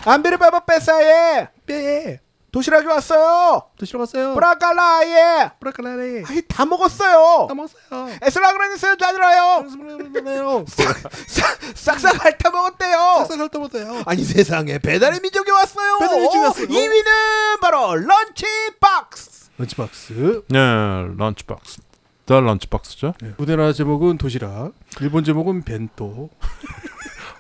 안비를 빠빠 뺐어요. 예. 도시락이 왔어요. 드시러 갔어요. 브라칼라예. 브라칼라리. 아이 다 먹었어요. 다 먹었어요. 에슬라그라니스는 다 들어요. 요 싹싹 핥아 먹었대요. 싹싹 할 때부터요. 아니 세상에 배달의 민족이 왔어요. 배달의 민족이 왔어요. 2위는 바로 런치박스. 런치박스. 네, 런치박스. 더 런치박스죠. 네. 우리나라 제목은 도시락. 일본 제목은 벤토.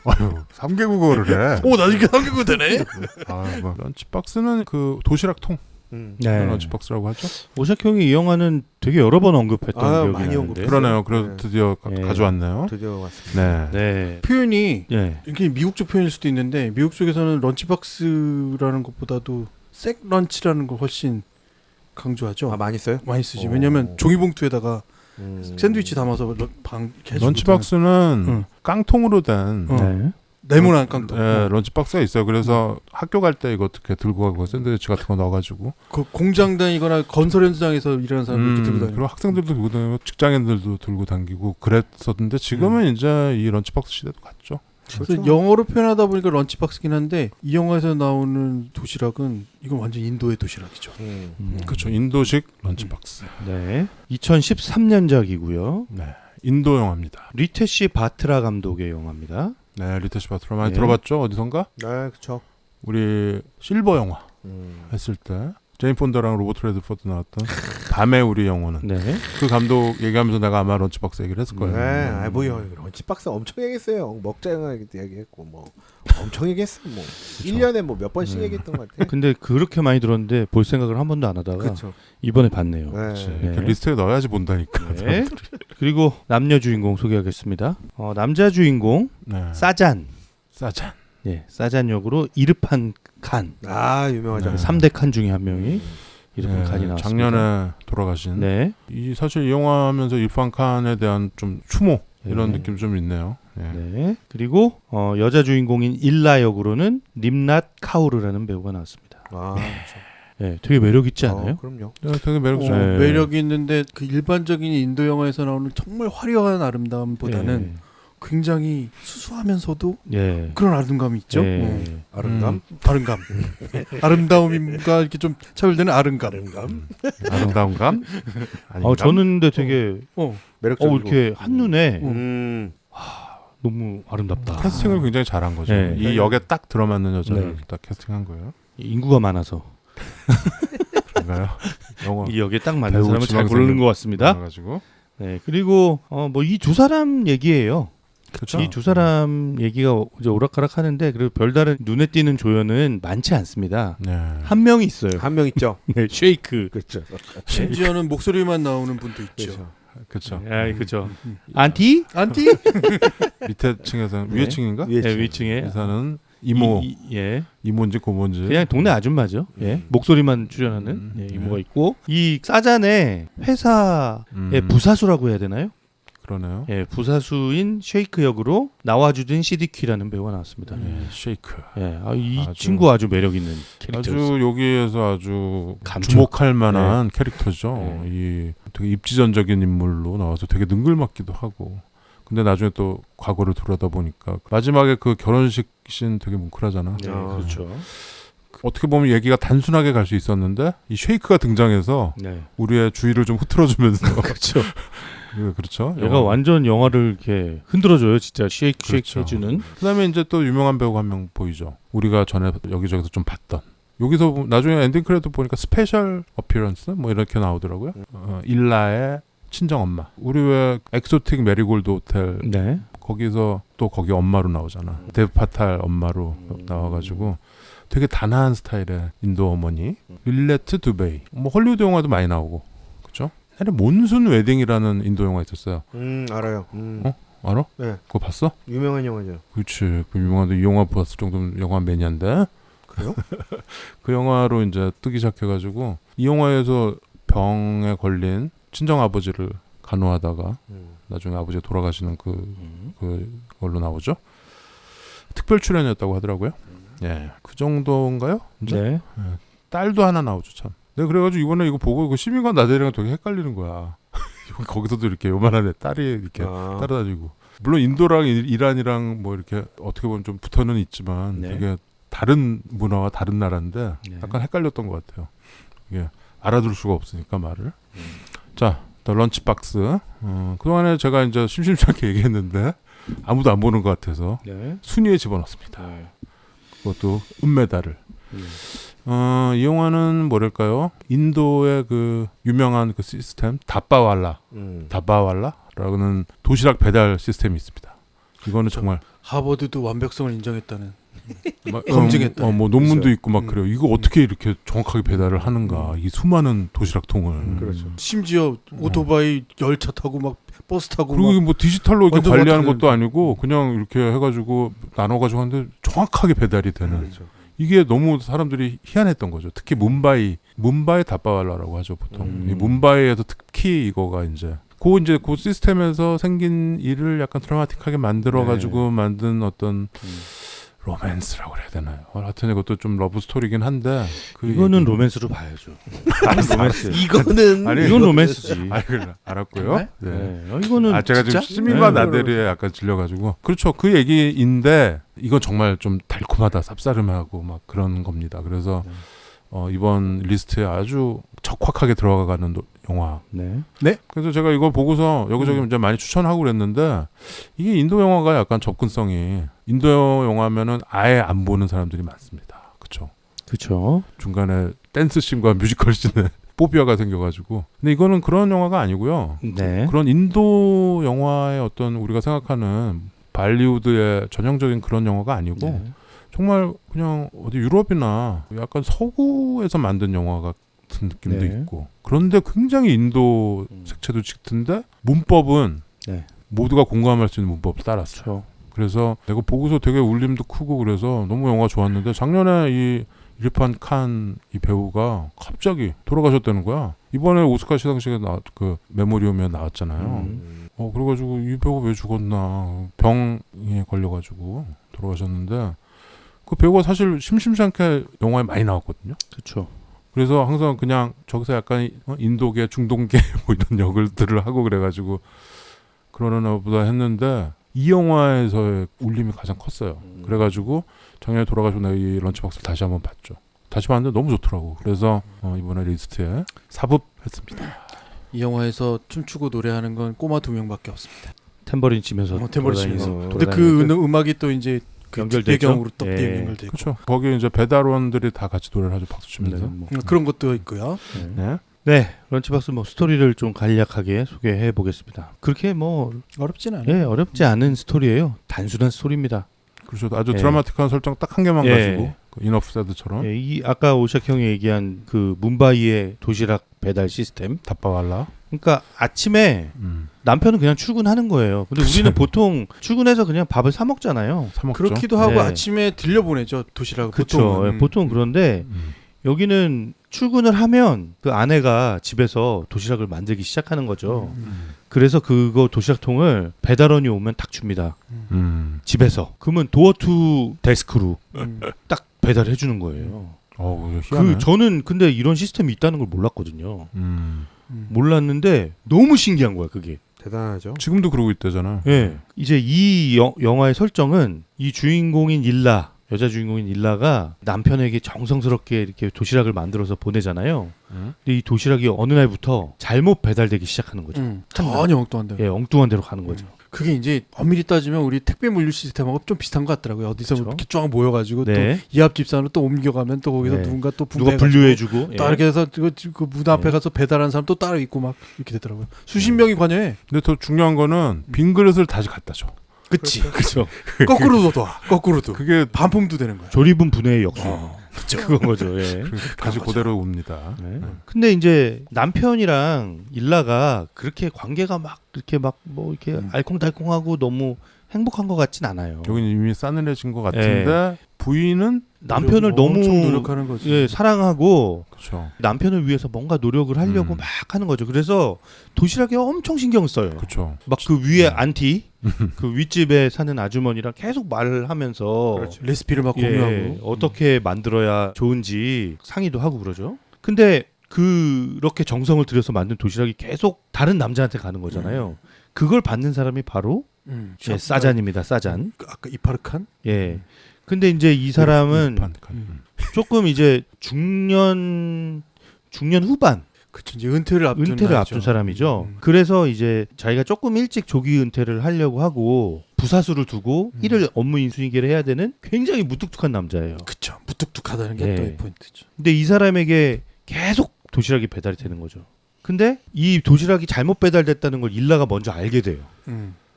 아유, 3개국어를 해. 오, 나 이게 한국어 되네. 아, 뭐. 런치박스는 그 도시락 통. 네. 런치박스라고 하죠. 오샥형이 이 영화는 되게 여러 번 언급했던 기억이 많이 나는데. 언급했어요. 그러네요. 그래서 네. 드디어 네. 가져왔네요. 드디어 왔습니다. 네. 네. 표현이 네. 이게 미국 쪽 표현일 수도 있는데 미국 쪽에서는 런치박스라는 것보다도 색 런치라는 걸 훨씬 강조하죠. 아 많이 써요? 많이 쓰지. 오. 왜냐면 종이봉투에다가 샌드위치 담아서 방 이렇게 해주거든. 런치박스는 응. 깡통으로 된 네. 네모난 깡통. 네, 런치박스가 있어요. 그래서 학교 갈 때 이거 어떻게 들고 가고 샌드위치 같은 거 넣어가지고 그 공장 다니거나 건설 현장에서 일하는 사람들 이렇게 들고 다니고. 그리고 학생들도 들고 다니고 직장인들도 들고 다니고 그랬었는데 지금은 이제 이 런치박스 시대도 갔죠. 그래서 영어로 표현하다 보니까 런치박스긴 한데 이 영화에서 나오는 도시락은 이건 완전 인도의 도시락이죠. 그렇죠. 인도식 런치박스. 네. 2013년작이고요. 네, 인도 영화입니다. 리테시 바트라 감독의 영화입니다. 네, 리테시 바트라 많이 네. 들어봤죠? 어디선가? 네, 그렇죠. 우리 실버 영화 했을 때 제인 폰더랑 로버트 레드포드 나왔던 밤에 우리 영혼은 네. 그 감독 얘기하면서 내가 아마 런치박스 얘기를 했을 거예요. 네, 아 뭐요 런치박스 엄청 얘기했어요. 먹자 얘기했고 뭐 엄청 얘기했어. 뭐 1년에 뭐 몇 번씩 얘기했던 것 같아. 근데 그렇게 많이 들었는데 볼 생각을 한 번도 안 하다가 그렇죠. 이번에 봤네요. 그렇지. 네. 이렇게 리스트에 넣어야지 본다니까. 네. 그리고 남녀 주인공 소개하겠습니다. 남자 주인공 네. 사잔. 싸잔. 예, 사잔 역으로 이르판 칸. 아 유명하죠. 네. 3대 칸 중에 한 명이 이르판 네, 칸이 나왔습니다. 작년에 돌아가신. 네. 이 사실 이 영화 하면서 이르판 칸에 대한 좀 추모 이런 네. 느낌 좀 있네요. 네. 네. 그리고 여자 주인공인 일라 역으로는 림낫 카우르라는 배우가 나왔습니다. 아 네, 되게 매력 있지 않아요? 그럼요. 네, 되게 매력적. 네. 매력이 있는데 그 일반적인 인도 영화에서 나오는 정말 화려한 아름다움보다는 굉장히 수수하면서도 예. 그런 아름다움이 있죠. 예. 아름감. 아름감. 아름다움과 이렇게 좀 차별되는 아름감. 아름다운 감? 아닌가? 저는 근데 되게 매력적이고. 이렇게 한눈에 너무 아름답다. 캐스팅을 굉장히 잘한 거죠. 네. 이 역에 딱 들어맞는 여자를 네. 딱 캐스팅한 거예요. 인구가 많아서 그런가요? 영화 이 역에 딱 맞는 배우 사람을 잘 지망생을 고르는 것 같습니다. 가지고 네. 그리고 뭐 이 두 사람 얘기예요. 그렇죠. 이 두 사람 얘기가 이제 오락가락 하는데 그리고 별다른 눈에 띄는 조연은 많지 않습니다. 네. 한 명이 있어요. 한 명 있죠. 네, 쉐이크. 그렇죠. 심지어는 목소리만 나오는 분도 있죠. 그렇죠. 그렇죠. 안티? 안티? 밑에 층에서는 네. 위에 층인가? 네, 위층에 위사는 이모, 예. 이모인지 고모인지. 그냥 동네 아줌마죠. 예. 목소리만 출연하는 네. 이모가 있고 이 사잔의 회사의 부사수라고 해야 되나요? 그러네요. 예, 부사수인 쉐이크 역으로 나와주던 시디키라는 배우가 나왔습니다. 쉐이크. 예, 이 아주- 친구 아주 매력 있는 캐릭터였어요. 아주 여기에서 아주 감촉. 주목할 만한 캐릭터죠. 네. 이 되게 입지전적인 인물로 나와서 되게 능글맞기도 하고. 근데 나중에 또 과거를 돌아다 보니까 마지막에 그 결혼식 씬 되게 뭉클하잖아. 네, 그렇죠. 어떻게 보면 얘기가 단순하게 갈 수 있었는데 이 쉐이크가 등장해서 네, 우리의 주의를 좀 흐트러주면서 그렇죠. 그렇죠. 얘가 완전 영화를 이렇게 흔들어줘요, 진짜 쉐이크 그렇죠. 해주는. 그다음에 이제 또 유명한 배우가 한 명 보이죠. 우리가 전에 여기저기서 좀 봤던. 여기서 나중에 엔딩 크레딧 보니까 스페셜 어피런스 뭐 이렇게 나오더라고요. 일라의 친정 엄마. 우리 왜 엑소틱 메리골드 호텔 네, 거기서 또 거기 엄마로 나오잖아. 데브 파탈 엄마로 나와가지고 되게 단아한 스타일의 인도 어머니. 릴레트 두베이. 뭐 헐리우드 영화도 많이 나오고, 그렇죠? 옛날에 몬순 웨딩이라는 인도 영화 있었어요. 알아요. 알아? 네. 그거 봤어? 유명한 영화죠. 그렇지. 그 유명한데 이 영화 봤을 정도면 영화 매니아인데. 그래요? 그 영화로 이제 뜨기 시작해가지고 이 영화에서 병에 걸린 친정 아버지를 간호하다가 나중에 아버지가 돌아가시는 그걸로 나오죠. 특별 출연이었다고 하더라고요. 예, 그 정도인가요? 이제? 네. 딸도 하나 나오죠 참. 내가 그래가지고 이번에 이거 보고 그 시민관 나대리랑 되게 헷갈리는 거야. 거기서도 이렇게 요만한 애 딸이 이렇게 따라다니고. 물론 인도랑 이란이랑 뭐 이렇게 어떻게 보면 좀 붙어는 있지만 네. 되게 다른 문화와 다른 나라인데 네. 약간 헷갈렸던 것 같아요. 이게 알아들 수가 없으니까 말을. 자, 더 런치박스. 그동안에 제가 이제 심심치 않게 얘기했는데 아무도 안 보는 것 같아서 네. 순위에 집어넣습니다. 네. 그것도 은메달을. 이 영화는 뭐랄까요? 인도의 그 유명한 그 시스템 다바왈라라는 도시락 배달 시스템이 있습니다. 이거는 정말 하버드도 완벽성을 인정했다는. 막, 검증했다. 뭐 논문도 그렇죠. 있고 막 그래요. 이거 어떻게 이렇게 정확하게 배달을 하는가? 이 수많은 도시락통을. 그렇죠. 심지어 오토바이 열차 타고 막 버스 타고 그리고 막 이게 뭐 디지털로 이렇게 완전 관리하는 같은- 것도 아니고 그냥 이렇게 해가지고 나눠가지고 하는데 정확하게 배달이 되는. 그렇죠. 이게 너무 사람들이 희한했던 거죠. 특히 문바이 다바왈라라고 하죠 보통. 이 문바이에서 특히 이거가 이제 그 시스템에서 생긴 일을 약간 드라마틱하게 만들어가지고 만든 어떤 로맨스라고 해야 되나요? 하여튼 이것도 좀 러브 스토리긴 한데 이거는 얘기- 로맨스로 봐야죠. 로맨스. 이거는 아니, 이건 로맨스지. 그래, 알았고요. 정말? 네. 네. 이거는 제가 지금 진짜? 시민과 네. 나대리에 약간 질려가지고 그렇죠. 그 얘기인데 이건 정말 좀 달콤하다, 쌉싸름하고 막 그런 겁니다. 그래서 이번 리스트에 아주 적확하게 들어가는 영화. 네. 그래서 제가 이거 보고서 여기저기 이제 많이 추천하고 그랬는데 이게 인도 영화가 약간 접근성이 인도 영화면은 아예 안 보는 사람들이 많습니다. 그렇죠. 그렇죠. 중간에 댄스 씬과 뮤지컬 씬에 포비아가 생겨가지고. 근데 이거는 그런 영화가 아니고요. 네. 그런 인도 영화의 어떤 우리가 생각하는 발리우드의 전형적인 그런 영화가 아니고 네. 정말 그냥 어디 유럽이나 약간 서구에서 만든 영화 같은 느낌도 네. 있고 그런데 굉장히 인도 색채도 짙은데 문법은 네. 모두가 공감할 수 있는 문법을 따랐어요. 그렇죠. 그래서 내가 보고서 되게 울림도 크고 그래서 너무 영화 좋았는데 작년에 이 이르판 칸 이 배우가 갑자기 돌아가셨다는 거야. 이번에 오스카 시상식에 그 메모리움에 나왔잖아요. 그래가지고 이 배우가 왜 죽었나 병에 걸려가지고 돌아가셨는데 그 배우가 사실 심심치 않게 영화에 많이 나왔거든요. 그렇죠. 그래서 항상 그냥 저기서 약간 인도계 중동계 뭐 이런 역을들을 하고 그래가지고 그러나 보다 했는데 이 영화에서의 울림이 가장 컸어요. 그래가지고 작년에 돌아가시고 내가 이 런치박스를 다시 한번 봤죠. 다시 봤는데 너무 좋더라고. 그래서 이번에 리스트에 삽입했습니다. 이 영화에서 춤추고 노래하는 건 꼬마 2명밖에 없습니다. 템버린 치면서 템버린 돌아다니면서 치면서. 어. 근데 그 음악이 또 이제 그 연결되죠? 배경으로 또 예. 연결되고 그렇죠. 거기 이제 배달원들이 다 같이 노래를 하죠. 박수 치면서. 뭐. 그런 것도 있고요. 네. 네, 런치박스 뭐 스토리를 좀 간략하게 소개해 보겠습니다. 그렇게 뭐 어렵진 않아요. 예, 어렵지 않은 스토리예요. 단순한 스토리입니다. 그렇죠. 아주 예. 드라마틱한 설정 딱 한 개만 예. 가지고 이너프 세드처럼 예, 이 아까 오샥 형이 얘기한 그 문바이의 도시락 배달 시스템. 다빠왈라. 그러니까 아침에 남편은 그냥 출근하는 거예요. 근데 우리는 보통 출근해서 그냥 밥을 사 먹잖아요. 사 먹죠. 그렇기도 하고 네. 아침에 들려보내죠 도시락을. 그렇죠. 보통은. 예, 보통 그런데 여기는 출근을 하면 그 아내가 집에서 도시락을 만들기 시작하는 거죠. 그래서 그거 도시락통을 배달원이 오면 딱 줍니다. 집에서. 그러면 도어 투 데스크로 딱 배달해 주는 거예요. 희한해. 저는 근데 이런 시스템이 있다는 걸 몰랐거든요. 음. 몰랐는데 너무 신기한 거야, 그게. 대단하죠. 지금도 그러고 있대잖아. 예. 이제 이 영화의 설정은 이 주인공인 일라, 여자 주인공인 일라가 남편에게 정성스럽게 이렇게 도시락을 만들어서 보내잖아요. 근데 이 도시락이 어느 날부터 잘못 배달되기 시작하는 거죠. 전혀 엉뚱한데. 예, 엉뚱한 데로 가는 거죠. 그게 이제 엄밀히 따지면 우리 택배 물류 시스템하고 좀 비슷한 것 같더라고요. 어디서 그렇죠. 이렇게 쫙 모여가지고 네. 또 이합 집산으로 또 옮겨가면 또 거기서 네. 누군가 또 누가 분류해주고. 예. 또 이렇게 해서 그 문 앞에 네. 가서 배달하는 사람 또 따로 있고 막 이렇게 되더라고요. 수십 명이 관여해. 근데 더 중요한 거는 빈 그릇을 다시 갖다 줘. 그치. 그렇죠. 거꾸로도 둬. 거꾸로도. 그게 반품도 되는 거야. 조리분 분해의 역수. 그건 거죠. 예. 다시 그대로 옵니다. 네. 근데 이제 남편이랑 일라가 그렇게 관계가 막 이렇게 막 뭐 이렇게 알콩달콩하고 너무 행복한 것 같진 않아요. 여기는 이미 싸늘해진 것 같은데 부인은 남편을 엄청 너무 노력하는 거지. 예, 사랑하고 그렇죠. 남편을 위해서 뭔가 노력을 하려고 막 하는 거죠. 그래서 도시락에 엄청 신경을 써요. 그렇죠. 막 그 위에 안티, 그 윗집에 사는 아주머니랑 계속 말을 하면서 레시피를 막 예, 공유하고. 어떻게 만들어야 좋은지 상의도 하고 그러죠. 근데 그렇게 정성을 들여서 만든 도시락이 계속 다른 남자한테 가는 거잖아요. 그걸 받는 사람이 바로 예, 싸잔입니다. 싸잔. 아까 이파르칸? 예. 근데 이제 이 사람은 일판. 조금 이제 중년 후반 그쵸, 이제 은퇴를 앞둔 나이죠. 사람이죠. 그래서 이제 자기가 조금 일찍 조기 은퇴를 하려고 하고 부사수를 두고 일을 업무 인수인계를 해야 되는 굉장히 무뚝뚝한 남자예요. 그쵸, 무뚝뚝하다는 게 예. 또 이 포인트죠. 근데 이 사람에게 계속 도시락이 배달이 되는 거죠. 근데 이 도시락이 잘못 배달됐다는 걸 일라가 먼저 알게 돼요.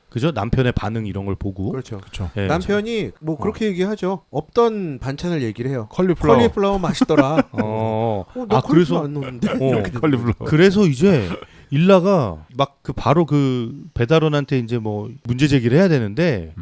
그죠? 남편의 반응 이런 걸 보고. 그렇죠. 그렇죠. 예. 남편이 뭐 그렇게 얘기하죠. 없던 반찬을 얘기를 해요. 컬리플라워. 컬리플라워 맛있더라. 어. 너 그래서 안 넣는데. 컬리플라워. 그래서 이제 일라가 막 그 바로 그 배달원한테 이제 뭐 문제 제기를 해야 되는데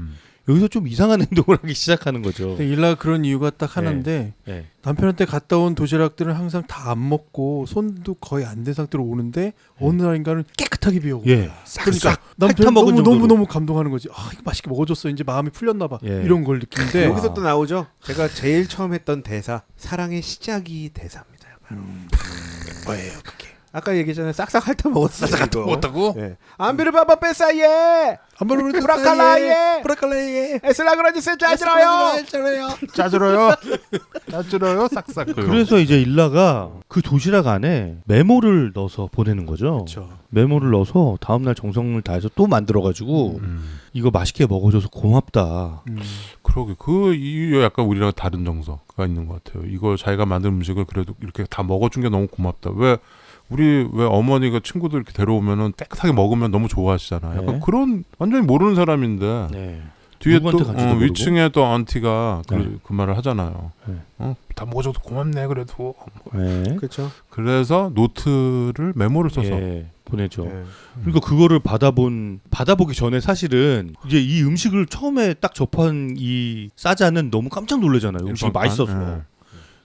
여기서 좀 이상한 행동을 하기 시작하는 거죠. 근데 일라가 그런 이유가 딱 하나인데 예. 남편한테 갔다 온 도시락들은 항상 다 안 먹고 손도 거의 안 된 상태로 오는데 어느 날인가는 깨끗하게 비우고 예. 그러니까 남편 핥아먹은 너무 정도로. 너무 감동하는 거지. 아 이거 맛있게 먹어줬어. 이제 마음이 풀렸나 봐. 예. 이런 걸 느끼는데 여기서 또 나오죠. 제가 제일 처음 했던 대사, 사랑의 시작이 대사입니다. 뭐예요 그게? 아까 얘기했잖아요. 싹싹 핥아 먹었어. 싹싹 핥아 먹었다고? 예. 안비를 바바 뺐어예. 브라칼라예. 브라칼라예. 에슬라그라지세 짜지러요. 짜들어요 싹싹. 그래서 이제 일라가 그 도시락 안에 메모를 넣어서 보내는 거죠. 그렇죠. 메모를 넣어서 다음날 정성을 다해서 또 만들어가지고 이거 맛있게 먹어줘서 고맙다. 그러게 이 약간 우리랑 다른 정서가 있는 것 같아요. 이걸 자기가 만든 음식을 그래도 이렇게 다 먹어준 게 너무 고맙다. 왜 어머니가 친구들 이렇게 데려오면은 깨끗하게 먹으면 너무 좋아하시잖아요. 약간 네. 그런 완전히 모르는 사람인데 네. 뒤에 누구한테 또 간지도 모르고. 위층에 또 안티가 네. 그 말을 하잖아요. 네. 다 먹어줘도 고맙네 그래도. 네. 그렇죠. 그래서 노트를 메모를 써서 예, 보내죠. 예. 그러니까 그거를 받아보기 전에 사실은 이제 이 음식을 처음에 딱 접한 이 사자는 너무 깜짝 놀라잖아요. 음식이 일반 맛있어서. 예.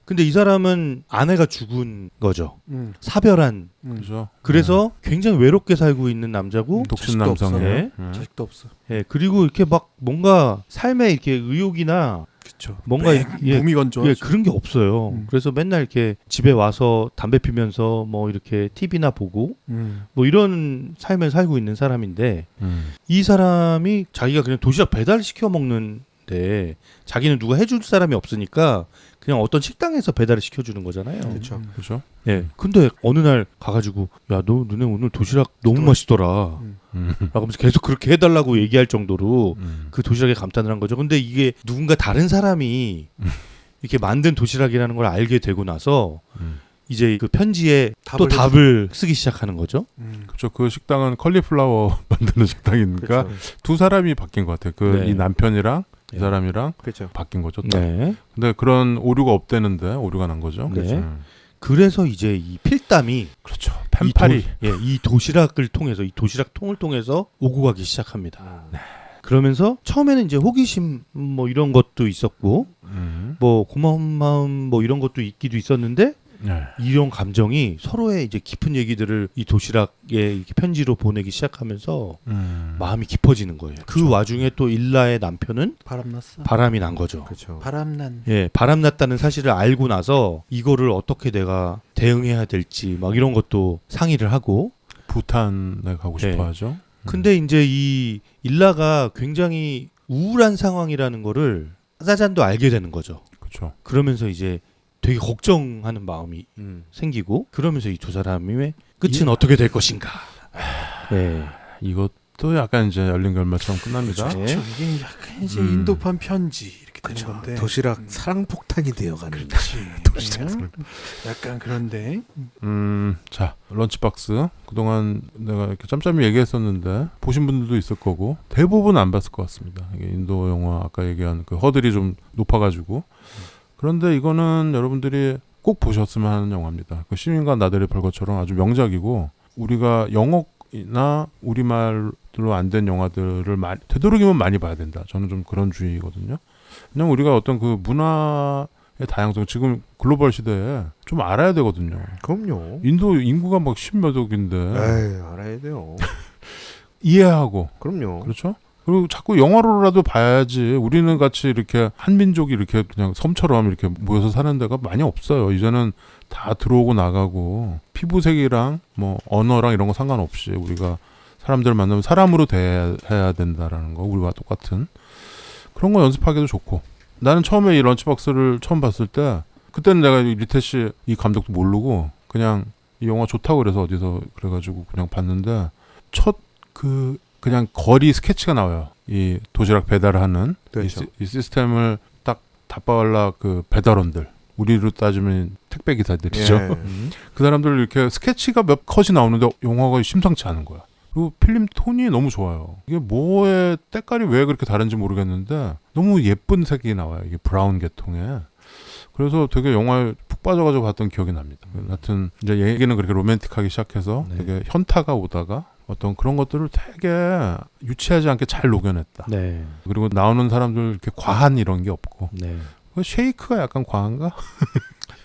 근데 이 사람은 아내가 죽은 거죠. 사별한. 그죠. 그래서 굉장히 외롭게 살고 있는 남자고. 독신 자식도 남성이에요. 없어요. 예. 자식도 없어. 예, 그리고 이렇게 막 뭔가 삶에 이렇게 의욕이나 그렇죠. 뭔가 예, 몸이 건조. 예, 그런 게 없어요. 그래서 맨날 이렇게 집에 와서 담배 피면서 뭐 이렇게 TV나 보고 뭐 이런 삶을 살고 있는 사람인데 이 사람이 자기가 그냥 도시락 배달 시켜 먹는데 자기는 누가 해줄 사람이 없으니까 그냥 어떤 식당에서 배달을 시켜주는 거잖아요. 그렇죠. 그죠. 예. 근데 어느 날 가가지고 야, 너 너네 오늘 도시락 너무 맛있더라. 라고 하면서 계속 그렇게 해달라고 얘기할 정도로 그 도시락에 감탄을 한 거죠. 근데 이게 누군가 다른 사람이 이렇게 만든 도시락이라는 걸 알게 되고 나서 이제 그 편지에 또 답을 쓰기 시작하는 거죠. 그렇죠. 그 식당은 컬리플라워 만드는 식당이니까 그렇죠. 두 사람이 바뀐 것 같아요. 네. 이 남편이랑 이 네. 사람이랑 그렇죠. 바뀐 거죠. 또. 네. 근데 그런 오류가 없대는데 오류가 난 거죠. 네. 그래서 이제 이 필담이 그렇죠. 펜팔이. 이 도시락을 통해서 이 도시락 통을 통해서 오고 가기 시작합니다. 그러면서 처음에는 이제 호기심 뭐 이런 것도 있었고 뭐 고마운 마음 뭐 이런 것도 있기도 있었는데 네. 이런 감정이 서로의 이제 깊은 얘기들을 이 도시락에 이렇게 편지로 보내기 시작하면서 마음이 깊어지는 거예요. 그 와중에 또 일라의 남편은 바람났어. 바람이 난 거죠. 그렇죠. 바람난. 예, 바람났다는 사실을 알고 나서 이거를 어떻게 내가 대응해야 될지 막 이런 것도 상의를 하고. 부탄에 가고 네. 싶어 하죠. 근데 이제 이 일라가 굉장히 우울한 상황이라는 거를 사잔도 알게 되는 거죠. 그렇죠. 그러면서 이제 되게 걱정하는 마음이 생기고 그러면서 이 두 사람의 끝은 어떻게 될 것인가. 네. 이것도 약간 이제 열린 결말처럼 끝납니다. 그렇죠. 그렇죠. 이게 약간 이제 인도판 편지 이렇게 되는 건데. 도시락 사랑 폭탄이 되어가는. 도시락. 약간 그런데. 자, 런치박스. 그동안 내가 이렇게 짬짬이 얘기했었는데 보신 분들도 있을 거고 대부분 안 봤을 것 같습니다. 이게 인도 영화 아까 얘기한 그 허들이 좀 높아가지고. 그런데 이거는 여러분들이 꼭 보셨으면 하는 영화입니다. 그 시민과 나들이 별 것처럼 아주 명작이고 우리가 영어나 우리말로 안 된 영화들을 되도록이면 많이 봐야 된다. 저는 좀 그런 주의거든요. 왜냐면 우리가 어떤 그 문화의 다양성 지금 글로벌 시대에 좀 알아야 되거든요. 그럼요. 인도 인구가 막 10몇 억인데 에이, 알아야 돼요. 이해하고 그럼요. 그렇죠? 그리고 자꾸 영화로라도 봐야지. 우리는 같이 이렇게 한 민족이 이렇게 그냥 섬처럼 이렇게 모여서 사는 데가 많이 없어요. 이제는 다 들어오고 나가고 피부색이랑 뭐 언어랑 이런 거 상관없이 우리가 사람들 만나면 사람으로 대해야 된다라는 거. 우리와 똑같은 그런 거 연습하기도 좋고 나는 처음에 이 런치박스를 처음 봤을 때 그때는 내가 리태 씨 이 감독도 모르고 그냥 이 영화 좋다고 그래서 어디서 그래가지고 그냥 봤는데 첫 그냥 거리 스케치가 나와요. 이 도시락 배달하는 그렇죠. 이 시스템을 딱 다빠올라 그 배달원들 우리로 따지면 택배 기사들이죠. 예. 그 사람들 이렇게 스케치가 몇 컷이 나오는데 영화가 심상치 않은 거야. 그리고 필름 톤이 너무 좋아요. 이게 뭐의 때깔이 왜 그렇게 다른지 모르겠는데 너무 예쁜 색이 나와요. 이게 브라운 계통에. 그래서 되게 영화에 푹 빠져가지고 봤던 기억이 납니다. 하여튼 이제 얘기는 그렇게 로맨틱하게 시작해서 네. 되게 현타가 오다가 어떤 그런 것들을 되게 유치하지 않게 잘 녹여냈다. 네. 그리고 나오는 사람들 이렇게 과한 이런 게 없고 네. 그 쉐이크가 약간 과한가?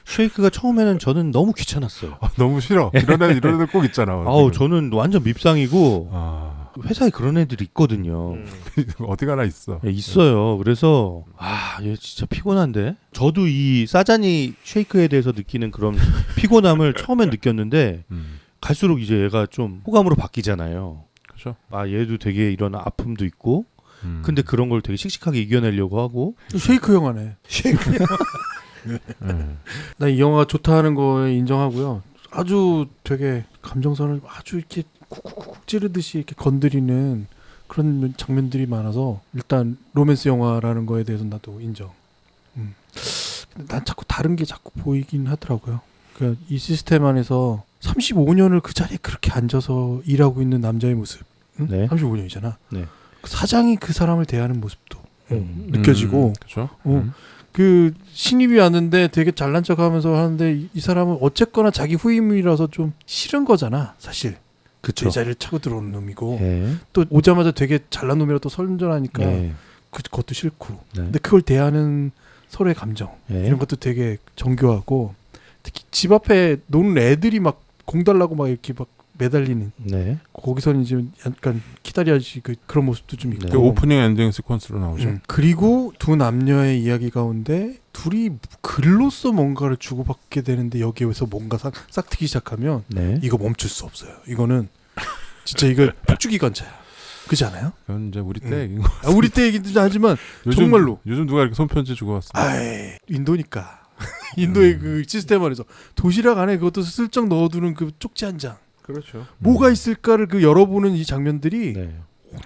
쉐이크가 처음에는 저는 너무 귀찮았어요. 너무 싫어. 이런 애들 꼭 있잖아. 아우 저는 완전 밉상이고 아, 회사에 그런 애들이 있거든요. 어디 가나 있어. 예, 있어요. 그래서 얘 진짜 피곤한데. 저도 이 사자니 쉐이크에 대해서 느끼는 그런 피곤함을 처음엔 느꼈는데 갈수록 이제 얘가 좀 호감으로 바뀌잖아요. 그렇죠. 얘도 되게 이런 아픔도 있고 근데 그런 걸 되게 씩씩하게 이겨내려고 하고 쉐이크 영화네. 나 이 영화가 좋다는 거에 인정하고요. 아주 되게 감정선을 아주 이렇게 쿡쿡쿡 찌르듯이 이렇게 건드리는 그런 장면들이 많아서 일단 로맨스 영화라는 거에 대해서 나도 인정. 근데 난 자꾸 다른 게 자꾸 보이긴 하더라고요. 그러니까 이 시스템 안에서 35년을 그 자리에 그렇게 앉아서 일하고 있는 남자의 모습. 응? 네. 35년이잖아. 네. 사장이 그 사람을 대하는 모습도 느껴지고 그렇죠. 그 신입이 왔는데 되게 잘난 척하면서 하는데 이 사람은 어쨌거나 자기 후임이라서 좀 싫은 거잖아 사실. 그쵸. 내 자리를 차고 들어오는 놈이고 네. 또 오자마자 되게 잘난 놈이라 또 선전하니까 네. 그것도 싫고. 네. 근데 그걸 대하는 서로의 감정 네. 이런 것도 되게 정교하고 특히 집 앞에 노는 애들이 막 공 달라고 막 이렇게 막 매달리는 네. 거기서는 이제 약간 키다리아지 그런 모습도 좀 있고. 네. 그 오프닝 엔딩 시퀀스로 나오죠. 그리고 두 남녀의 이야기 가운데 둘이 글로써 뭔가를 주고받게 되는데 여기에서 뭔가 싹 트기 시작하면 네. 이거 멈출 수 없어요. 이거는 진짜 이거 폭주기관차야. 그렇지 않아요? 그건 이제 우리 때 얘기인 거. 우리 때 얘기도 하지만 요즘, 정말로. 요즘 누가 이렇게 손편지 주고 왔어? 아이, 인도니까. 인도의 그 시스템 안에서 도시락 안에 그것도 슬쩍 넣어두는 그 쪽지 한 장. 그렇죠. 뭐가 있을까를 그 열어보는 이 장면들이 네.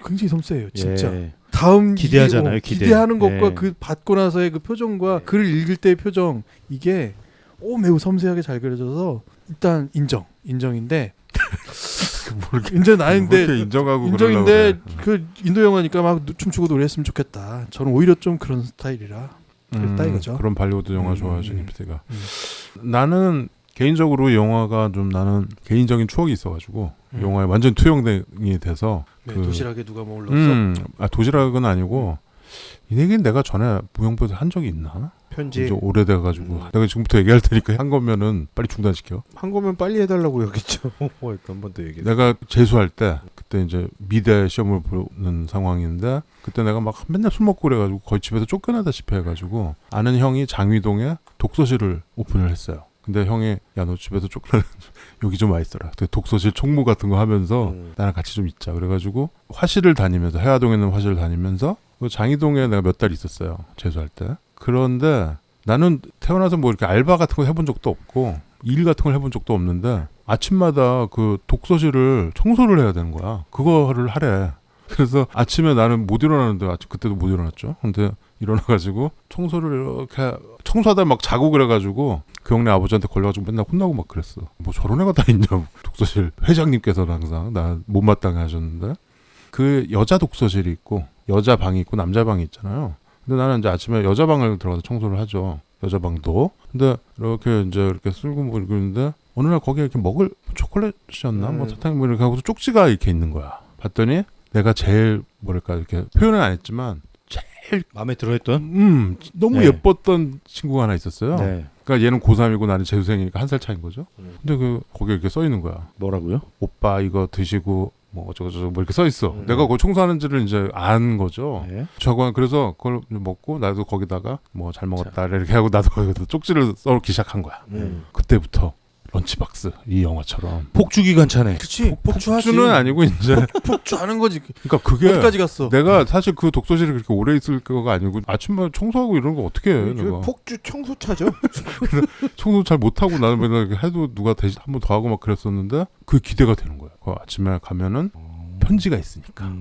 굉장히 섬세해요. 진짜. 예. 다음 기대하잖아요, 이게, 기대. 기대하는 것과 네. 그 받고 나서의 그 표정과 글을 읽을 때의 표정 이게 매우 섬세하게 잘 그려져서 일단 인정인데 인정 나인데 그렇게 인정하고 인정인데 그러려고 그 인도 영화니까 막 춤추고 노래했으면 좋겠다. 저는 오히려 좀 그런 스타일이라 그랬다 이거죠. 그런 발리우드 영화 좋아하죠, 음. 김PD가. 나는 개인적으로 이 영화가 좀 나는 개인적인 추억이 있어가지고 영화에 완전 투영이 돼서 네, 그- 도시락에 누가 뭐 올렸어? 도시락은 아니고 이 얘기는 내가 전에 무용부에서 한 적이 있나? 편지 이제 오래돼가지고 내가 지금부터 얘기할 테니까 한 거면은 빨리 중단시켜. 한 거면 빨리 해달라고 여기죠. 한 번 더 얘기해. 내가 재수할 때 그때 이제 미대 시험을 보는 상황인데 그때 내가 막 맨날 술 먹고 그래가지고 거의 집에서 쫓겨나다시피 해가지고 아는 형이 장위동에 독서실을 오픈을 했어요. 근데 형이 야 너 집에서 쫓겨나 여기 좀 와 있어라. 독서실 총무 같은 거 하면서 나랑 같이 좀 있자. 그래가지고 화실을 다니면서 해화동에 있는 화실을 다니면서 그 장위동에 내가 몇 달 있었어요. 재수할 때. 그런데 나는 태어나서 뭐 이렇게 알바 같은 거 해본 적도 없고 일 같은 걸 해본 적도 없는데 아침마다 그 독서실을 청소를 해야 되는 거야. 그거를 하래. 그래서 아침에 나는 못 일어나는데 그때도 못 일어났죠. 근데 일어나가지고 청소를 이렇게 청소하다 막 자고 그래가지고 그 형네 아버지한테 걸려가지고 맨날 혼나고 막 그랬어. 뭐 저런 애가 다 있냐고. 독서실 회장님께서는 항상 나 못마땅해 하셨는데 그 여자 독서실이 있고 여자 방이 있고 남자 방이 있잖아요. 근데 나는 이제 아침에 여자 방을 들어가서 청소를 하죠. 여자 방도. 근데 이렇게 이제 이렇게 쓸고 뭐 이러는데 어느 날 거기에 이렇게 먹을 초콜릿이었나 뭐 사탕 뭐 이렇게 하고서 쪽지가 이렇게 있는 거야. 봤더니 내가 제일 뭐랄까 이렇게 표현은 안 했지만 제일 마음에 들어했던 너무 네. 예뻤던 친구가 하나 있었어요. 네. 그러니까 얘는 고3이고 나는 재수생이니까 한 살 차인 거죠. 근데 그 거기에 이렇게 써 있는 거야. 뭐라고요? 오빠 이거 드시고 뭐 어쩌고저쩌고 뭐 이렇게 써 있어. 내가 거기 청소하는지를 이제 안 거죠. 네. 저거 그래서 그걸 먹고 나도 거기다가 뭐 잘 먹었다 이렇게 하고 나도 거기다 쪽지를 써놓기 시작한 거야. 그때부터 런치박스 이 영화처럼. 폭주기관차네. 그치. 폭주하지. 폭주는 아니고 이제 폭주하는 거지. 그러니까 그게 어디까지 갔어? 내가 사실 그 독서실에 그렇게 오래 있을 거가 아니고 아침마다 청소하고 이런 거 어떻게 해? 내가 폭주 청소차죠. 청소 잘 못하고 나는 맨날 이렇게 해도 누가 대신 한 번 더 하고 막 그랬었는데 그게 기대가 되는 거야. 그 아침에 가면은 편지가 있으니까.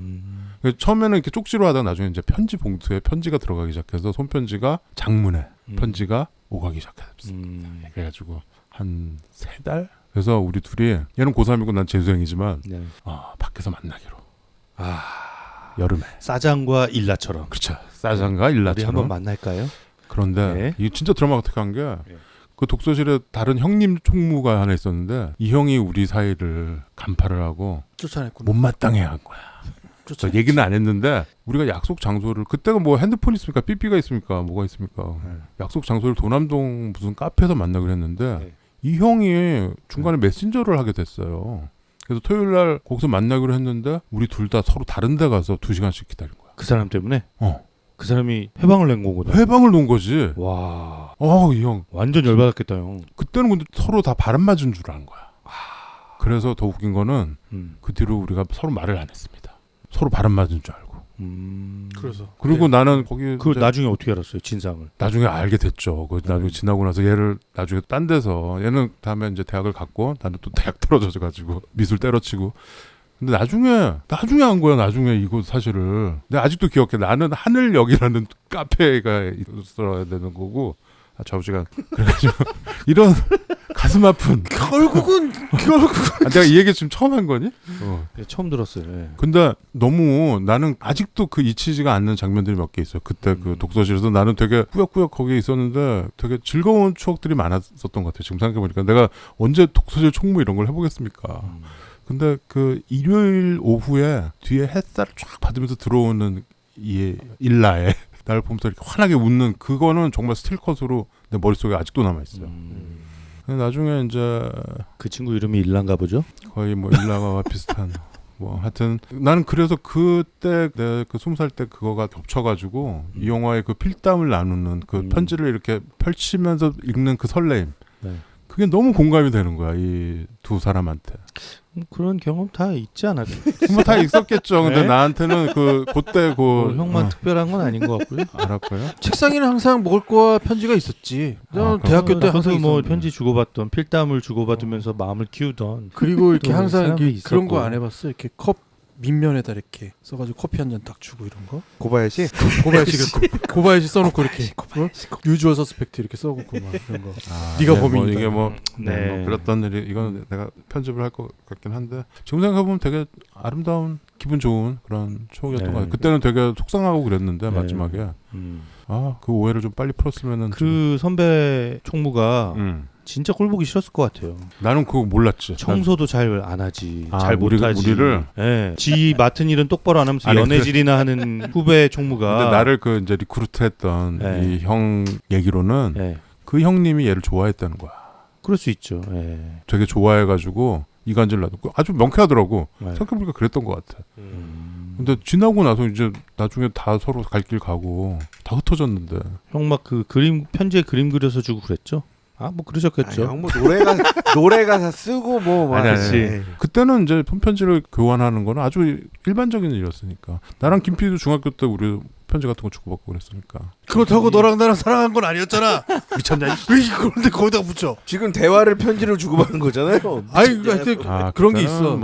그래서 처음에는 이렇게 쪽지로 하다가 나중에 이제 편지 봉투에 편지가 들어가기 시작해서 손편지가 장문에 편지가 오가기 시작했습니다. 그래가지고 한 3달? 그래서 우리 둘이 얘는 고3이고 난 재수생이지만 네. 밖에서 만나기로. 아, 여름에. 사장과 일라처럼. 그렇죠. 사장과 우리 일라처럼. 한번 만날까요? 그런데 네. 이게 진짜 드라마틱한 게 네. 그 독서실에 다른 형님 총무가 하나 있었는데 이 형이 우리 사이를 간파를 하고 쫓아냈구나. 못마땅해 한 거야. 그래서 얘기는 안 했는데 우리가 약속 장소를 그때가 뭐 핸드폰 있습니까? 삐삐가 있습니까? 뭐가 있습니까? 약속 장소를 도남동 무슨 카페에서 만나기로 했는데 네. 이 형이 중간에 메신저를 하게 됐어요. 그래서 토요일 날 거기서 만나기로 했는데 우리 둘 다 서로 다른 데 가서 2시간씩 기다린 거야. 그 사람 때문에? 어. 그 사람이 해방을 낸 거구나. 회방을 놓은 거지. 와, 이 형. 완전 열받았겠다 형. 그때는 근데 서로 다 바람 맞은 줄 아는 거야. 그래서 더 웃긴 거는 그 뒤로 우리가 서로 말을 안 했습니다. 서로 바람 맞은 줄 알고. 그래서 그리고 나는 거기 그걸 이제 나중에 어떻게 알았어요? 진상을. 나중에 알게 됐죠. 그 나중에 지나고 나서 얘를 나중에 딴 데서 얘는 다음에 이제 대학을 갔고 나는 또 대학 떨어져 가지고 미술 때려치고. 근데 나중에 한 거야. 나중에 이거 사실을 내가 아직도 기억해. 나는 하늘역이라는 카페가 있어야 되는 거고 좌우지간 그래가지고 이런 가슴 아픈 결국은 내가 이 얘기 지금 처음 한 거니? 네, 처음 들었어요. 네. 근데 너무 나는 아직도 그 잊히지가 않는 장면들이 몇 개 있어요. 그때 그 독서실에서 나는 되게 꾸역꾸역 거기에 있었는데 되게 즐거운 추억들이 많았었던 것 같아요. 지금 생각해보니까 내가 언제 독서실 총무 이런 걸 해보겠습니까? 근데 그 일요일 오후에 뒤에 햇살을 쫙 받으면서 들어오는 이 일라에 나를 보면서 이렇게 환하게 웃는 그거는 정말 스틸컷으로 내 머릿속에 아직도 남아있어요. 근데 나중에 이제 그 친구 이름이 일란가 보죠? 거의 뭐 일라와 비슷한 뭐 하여튼 나는 그래서 그때 내 그 20살 때 그거가 겹쳐가지고 이 영화의 그 필담을 나누는 그 편지를 이렇게 펼치면서 읽는 그 설레임 네. 그게 너무 공감이 되는 거야 이 두 사람한테. 그런 경험 다 있지 않을까? 뭐 다 있었겠죠. 근데 네? 나한테는 그때 형만 특별한 건 아닌 것 같고요. 알았고요. 책상에는 항상 먹을 거와 편지가 있었지. 대학교 때 항상 뭐 있었는데. 편지 주고받던 필담을 주고받으면서 마음을 키우던. 그리고 이렇게 또 항상 사람이 이렇게 그런 있었고. 거 안 해봤어? 이렇게 컵 밑면에다 이렇게 써가지고 커피 한 잔 딱 주고 이런 거. 고바야시. 고바야시 써놓고 이렇게 유주어 서스펙트 이렇게 써놓고 막 이런 거. 네가 네, 범인이다. 뭐 이게 뭐, 네. 뭐 그랬던 일이 이건 내가 편집을 할 것 같긴 한데 지금 생각해보면 되게 아름다운 기분 좋은 그런 추억이었던 네. 것 같아요. 그때는 되게 속상하고 그랬는데 네. 마지막에 그 오해를 좀 빨리 풀었으면은 그 선배 총무가 좀, 진짜 꼴 보기 싫었을 것 같아요. 나는 그거 몰랐지. 청소도 잘 안 하지, 아, 잘 못하지. 우리를? 예. 지 맡은 일은 똑바로 안 하면서 아니, 연애질이나 하는 후배 총무가. 근데 나를 그 이제 리크루트했던 네. 이 형 얘기로는 예. 그 형님이 얘를 좋아했다는 거야. 그럴 수 있죠. 예. 되게 좋아해가지고 이간질 놔두고 아주 명쾌하더라고. 네. 생각해보니까 그랬던 것 같아. 근데 지나고 나서 이제 나중에 다 서로 갈 길 가고 다 흩어졌는데. 형 막 그 그림 편지에 그림 그려서 주고 그랬죠. 아, 뭐 그러셨겠죠. 형뭐 노래 가사 쓰고 뭐 아니, 아니. 그치. 그때는 이제 편지를 교환하는 거는 아주 일반적인 일이었으니까. 나랑 김PD도 중학교 때 우리 편지 같은 거 주고받고 그랬으니까. 그렇다고 너랑 나랑 사랑한 건 아니었잖아. 미쳤냐? 왜 그런데 거기다 붙여? 지금 대화를 편지를 주고받는 거잖아요. 아니 하여튼 그런 게 있어.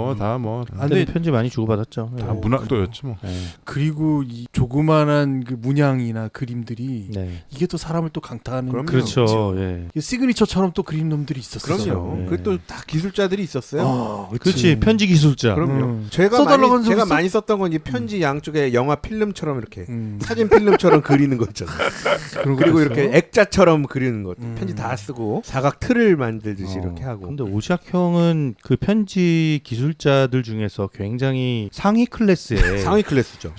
안 돼. 편지 많이 주고받았죠. 다 예. 문학도였지 뭐. 예. 그리고 이 조그만한 그 문양이나 그림들이 네. 이게 또 사람을 또 강타하는. 그럼요. 그렇죠. 예. 이 시그니처처럼 또 그린 놈들이 있었어요. 그럼요. 네. 그 또 다 기술자들이 있었어요. 그렇지. 편지 기술자. 그럼요. 써달라고 제가 한 적 많이 썼던 건 이 편지 양쪽에 영화 필름처럼 이렇게 음. 사진 필름처럼 그리는 거 있잖아요. 그리고 이렇게 액자처럼 그리는 것. 편지 다 쓰고 사각 틀을 만들듯이 이렇게 하고. 근데 오샥 형은 그 편지 기술자들 중에서 굉장히 상위 클래스의 상위 클래스죠.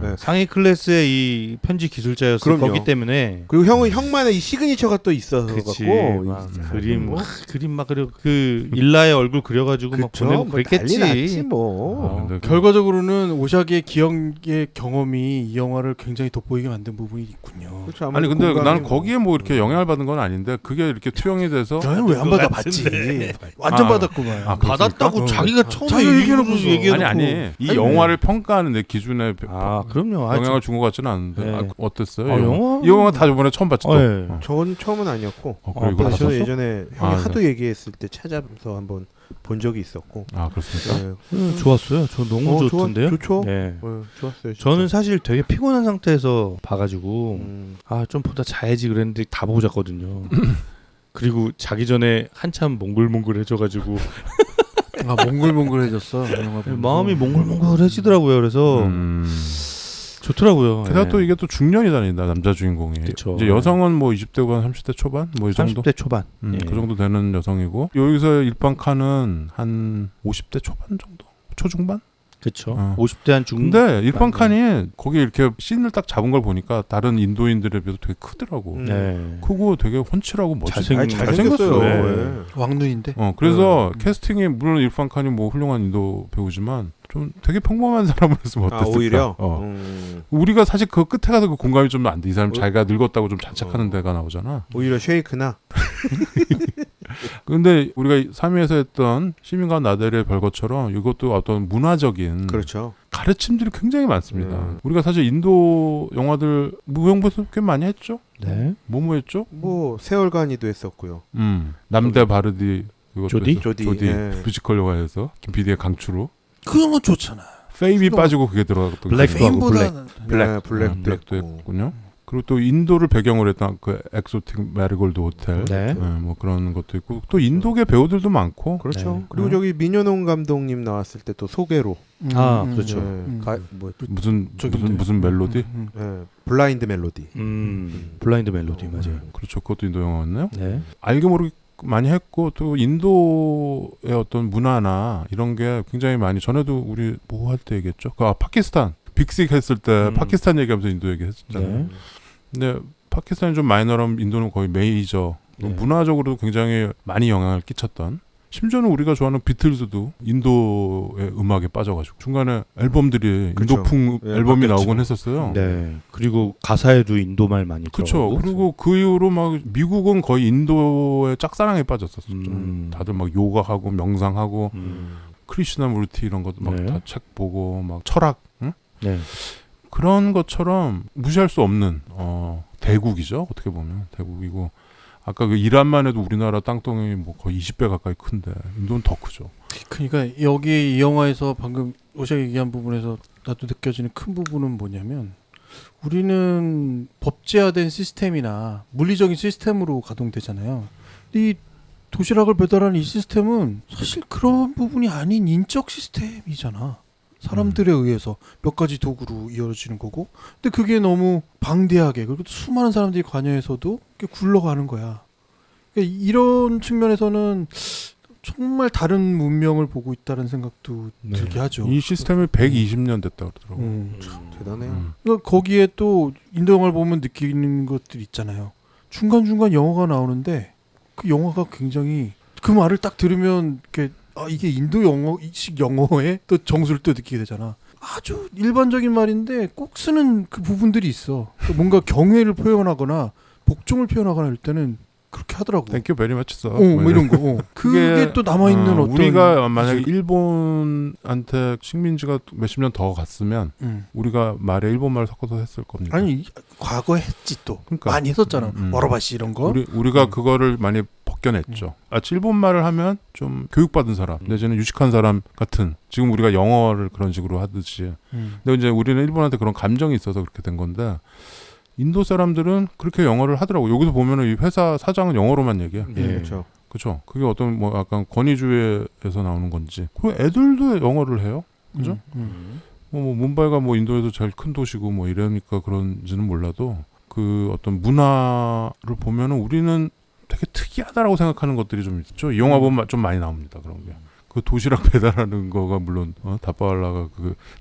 네. 상위 클래스의 이 편지 기술자였을 그럼요. 거기 때문에 그리고 형은 형만의 이 시그니처가 또 있어서 그치, 갖고 막 이- 그림 뭐, 그림 막 그려 그 일라의 얼굴 그려가지고 막 그쵸? 보내고 뭐 그랬겠지. 난리 났지 뭐. 근데 결과적으로는 오샥의 기억의 경험이 이 영화를 굉장히 돋보이게 만든 부분이 있군요. 그렇죠. 아니 아무래도 근데 공감이 나는 뭐- 거기에 뭐 이렇게 영향을 받은 건 아닌데 그게 이렇게 투영이 돼서 저는 왜 안 그거 받아봤지? 같은데. 완전 아, 받았구만. 아, 그렇습니까? 받았다고 어. 자기가 처음에 자기가 얘기해놓고서. 얘기해놓고. 아니 이 아니, 영화를 평가하는 내 기준에 아 그럼요. 아, 영향을 준 것 같지는 않은데 네. 어땠어요? 아, 이 영화? 영화? 이 영화 다 이번에 처음 봤지 또. 네. 전 처음은 아니었고 그래, 이거 저는 봤었어? 예전에 형이 아, 하도 얘기했을 때 찾아서 한번 본 적이 있었고 아 그렇습니까? 네. 좋았어요. 저 너무 좋던데요. 좋죠. 네. 좋았어요. 진짜. 저는 사실 되게 피곤한 상태에서 봐가지고 아 좀 보다 자야지 그랬는데 다 보고 잤거든요. 그리고 자기 전에 한참 몽글몽글해져가지고 아 몽글몽글해졌어. 영화 보면서. 마음이 몽글몽글해지더라고요. 그래서 좋더라고요. 게다가 예. 또 이게 또 중년이다니다 남자 주인공이. 그쵸. 이제 여성은 뭐 20대고 30대 초반 뭐 이 정도. 30대 초반. 예. 그 정도 되는 여성이고 여기서 일반 칸은 한 50대 초반 정도, 초중반. 그렇죠. 어. 50대 한 중. 근데 일반 칸이 거기 이렇게 씬을 딱 잡은 걸 보니까 다른 인도인들에 비해서 되게 크더라고. 네. 크고 되게 훤칠하고 멋지고. 잘생겼어요. 네. 네. 왕눈인데. 그래서 캐스팅이 물론 일반 칸이 뭐 훌륭한 인도 배우지만 좀 되게 평범한 사람을 했으면 어땠을까? 오히려 우리가 사실 그 끝에 가서 그 공감이 좀 안 돼. 이 사람 어. 자기가 늙었다고 좀 자책하는 데가 나오잖아. 오히려 쉐이크나 근데 우리가 3위에서 했던 시민과 나델의 별것처럼 이것도 어떤 문화적인 그렇죠. 가르침들이 굉장히 많습니다. 우리가 사실 인도 영화들 무용부에서 꽤 많이 했죠. 네. 뭐뭐 했죠? 뭐 세월간이도 했었고요. 남대 바르디 그것도 조디? 했어. 조디 예. 뮤지컬 영화에서 김 PD의 강추로 그 영화 좋잖아. 페임이 그거- 빠지고 그게 들어갔던 블랙 거죠. 페임보다 블랙 블랙도 했고. 했군요. 그리고 또 인도를 배경으로 했던 그 엑소틱 메리골드 호텔, 네. 뭐 그런 것도 있고 또 인도계 배우들도 많고. 그렇죠. 네. 그리고 저기 민현홍 감독님 나왔을 때 또 소개로 아, 그렇죠. 뭐 무슨 멜로디? 블라인드 멜로디. 블라인드 멜로디 맞아요. 그렇죠. 그것도 인도 영화였나요? 네. 알게 모르게 많이 했고 또 인도의 어떤 문화나 이런 게 굉장히 많이 전에도 우리 뭐 할 때 얘기했죠. 파키스탄 빅식 했을 때 파키스탄 얘기하면서 인도 얘기했잖아요. 네. 근데 파키스탄이 좀 마이너라면 인도는 거의 메이저. 네. 문화적으로도 굉장히 많이 영향을 끼쳤던. 심지어는 우리가 좋아하는 비틀즈도 인도의 음악에 빠져가지고 중간에 앨범들이 그쵸. 인도풍 예, 앨범이 바뀌었죠. 나오곤 했었어요. 네. 그리고 가사에도 인도말 많이 그렇죠. 들어가고. 그리고 그 이후로 막 미국은 거의 인도의 짝사랑에 빠졌었어. 다들 막 요가하고 명상하고 크리슈나무르티 이런 것도 막 네. 다 책 보고 막 철학, 응? 네. 그런 것처럼 무시할 수 없는 대국이죠. 어떻게 보면 대국이고 아까 그 이란만 해도 우리나라 땅덩이 뭐 거의 20배 가까이 큰데 인도는 더 크죠. 그러니까 여기 이 영화에서 방금 오샤가 얘기한 부분에서 나도 느껴지는 큰 부분은 뭐냐면 우리는 법제화된 시스템이나 물리적인 시스템으로 가동되잖아요. 이 도시락을 배달하는 이 시스템은 사실 그런 부분이 아닌 인적 시스템이잖아. 사람들에 의해서 몇 가지 도구로 이어지는 거고. 근데 그게 너무 방대하게 그리고 수많은 사람들이 관여해서도 이렇게 굴러가는 거야. 그러니까 이런 측면에서는 정말 다른 문명을 보고 있다는 생각도 네. 들게 하죠. 이 시스템이 120년 됐다 그러더라고요. 대단해요. 그러니까 거기에 또 인도 영화를 보면 느끼는 것들 있잖아요. 중간중간 영어가 나오는데 그 영화가 굉장히 그 말을 딱 들으면 이렇게 이게 인도 영어식 영어의 또 정수를 또 느끼게 되잖아. 아주 일반적인 말인데 꼭 쓰는 그 부분들이 있어. 그러니까 뭔가 경외를 표현하거나 복종을 표현하거나 할 때는 그렇게 하더라고. 땡큐 베리 마치 써. 뭐 이런 거. 그게 또 남아 있는 어떤 우리가 만약에 일본한테 식민지가 몇십 년 더 갔으면 우리가 말에 일본말을 섞어서 했을 겁니다. 아니 과거에 했지 또. 그러니까. 많이 했었잖아. 워러바시 이런 거. 우리가 그거를 많이 벗겨냈죠. 일본말을 하면 좀 교육받은 사람 내지는 유식한 사람 같은 지금 우리가 영어를 그런 식으로 하듯이. 근데 이제 우리는 일본한테 그런 감정이 있어서 그렇게 된 건데 인도 사람들은 그렇게 영어를 하더라고. 여기서 보면은 이 회사 사장은 영어로만 얘기해. 네. 그렇죠. 그렇죠. 그게 어떤 뭐 약간 권위주의에서 나오는 건지. 그 애들도 영어를 해요. 그죠? 뭐 뭄바이가 뭐 인도에서 제일 큰 도시고 뭐 이러니까 그런지는 몰라도 그 어떤 문화를 보면은 우리는 되게 특이하다라고 생각하는 것들이 좀 있죠. 이 영화 보면 좀 많이 나옵니다. 그런 게. 그 도시락 배달하는 거가 물론 다바알라가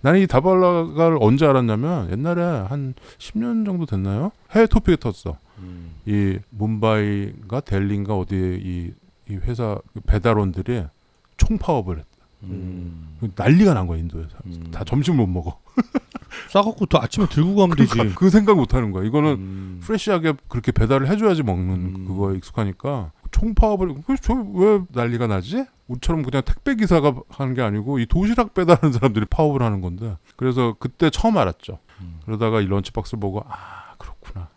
나는 이 다바알라가를 언제 알았냐면 옛날에 한 10년 정도 됐나요? 해외 토픽에 떴어. 이 뭄바이가 델리인가 어디에 이 회사 배달원들이 총파업을 했다. 난리가 난 거야 인도에서. 다 점심을 못 먹어. 싸갖고 또 아침에 들고 가면 되지. 그러니까 그 생각 못 하는 거야. 이거는 프레시하게 프레시하게 그렇게 배달을 해줘야지 먹는 그거에 익숙하니까 총파업을 왜 난리가 나지? 우리처럼 그냥 택배 기사가 하는 게 아니고 이 도시락 배달하는 사람들이 파업을 하는 건데 그래서 그때 처음 알았죠. 그러다가 이 런치박스 보고 아 그렇구나.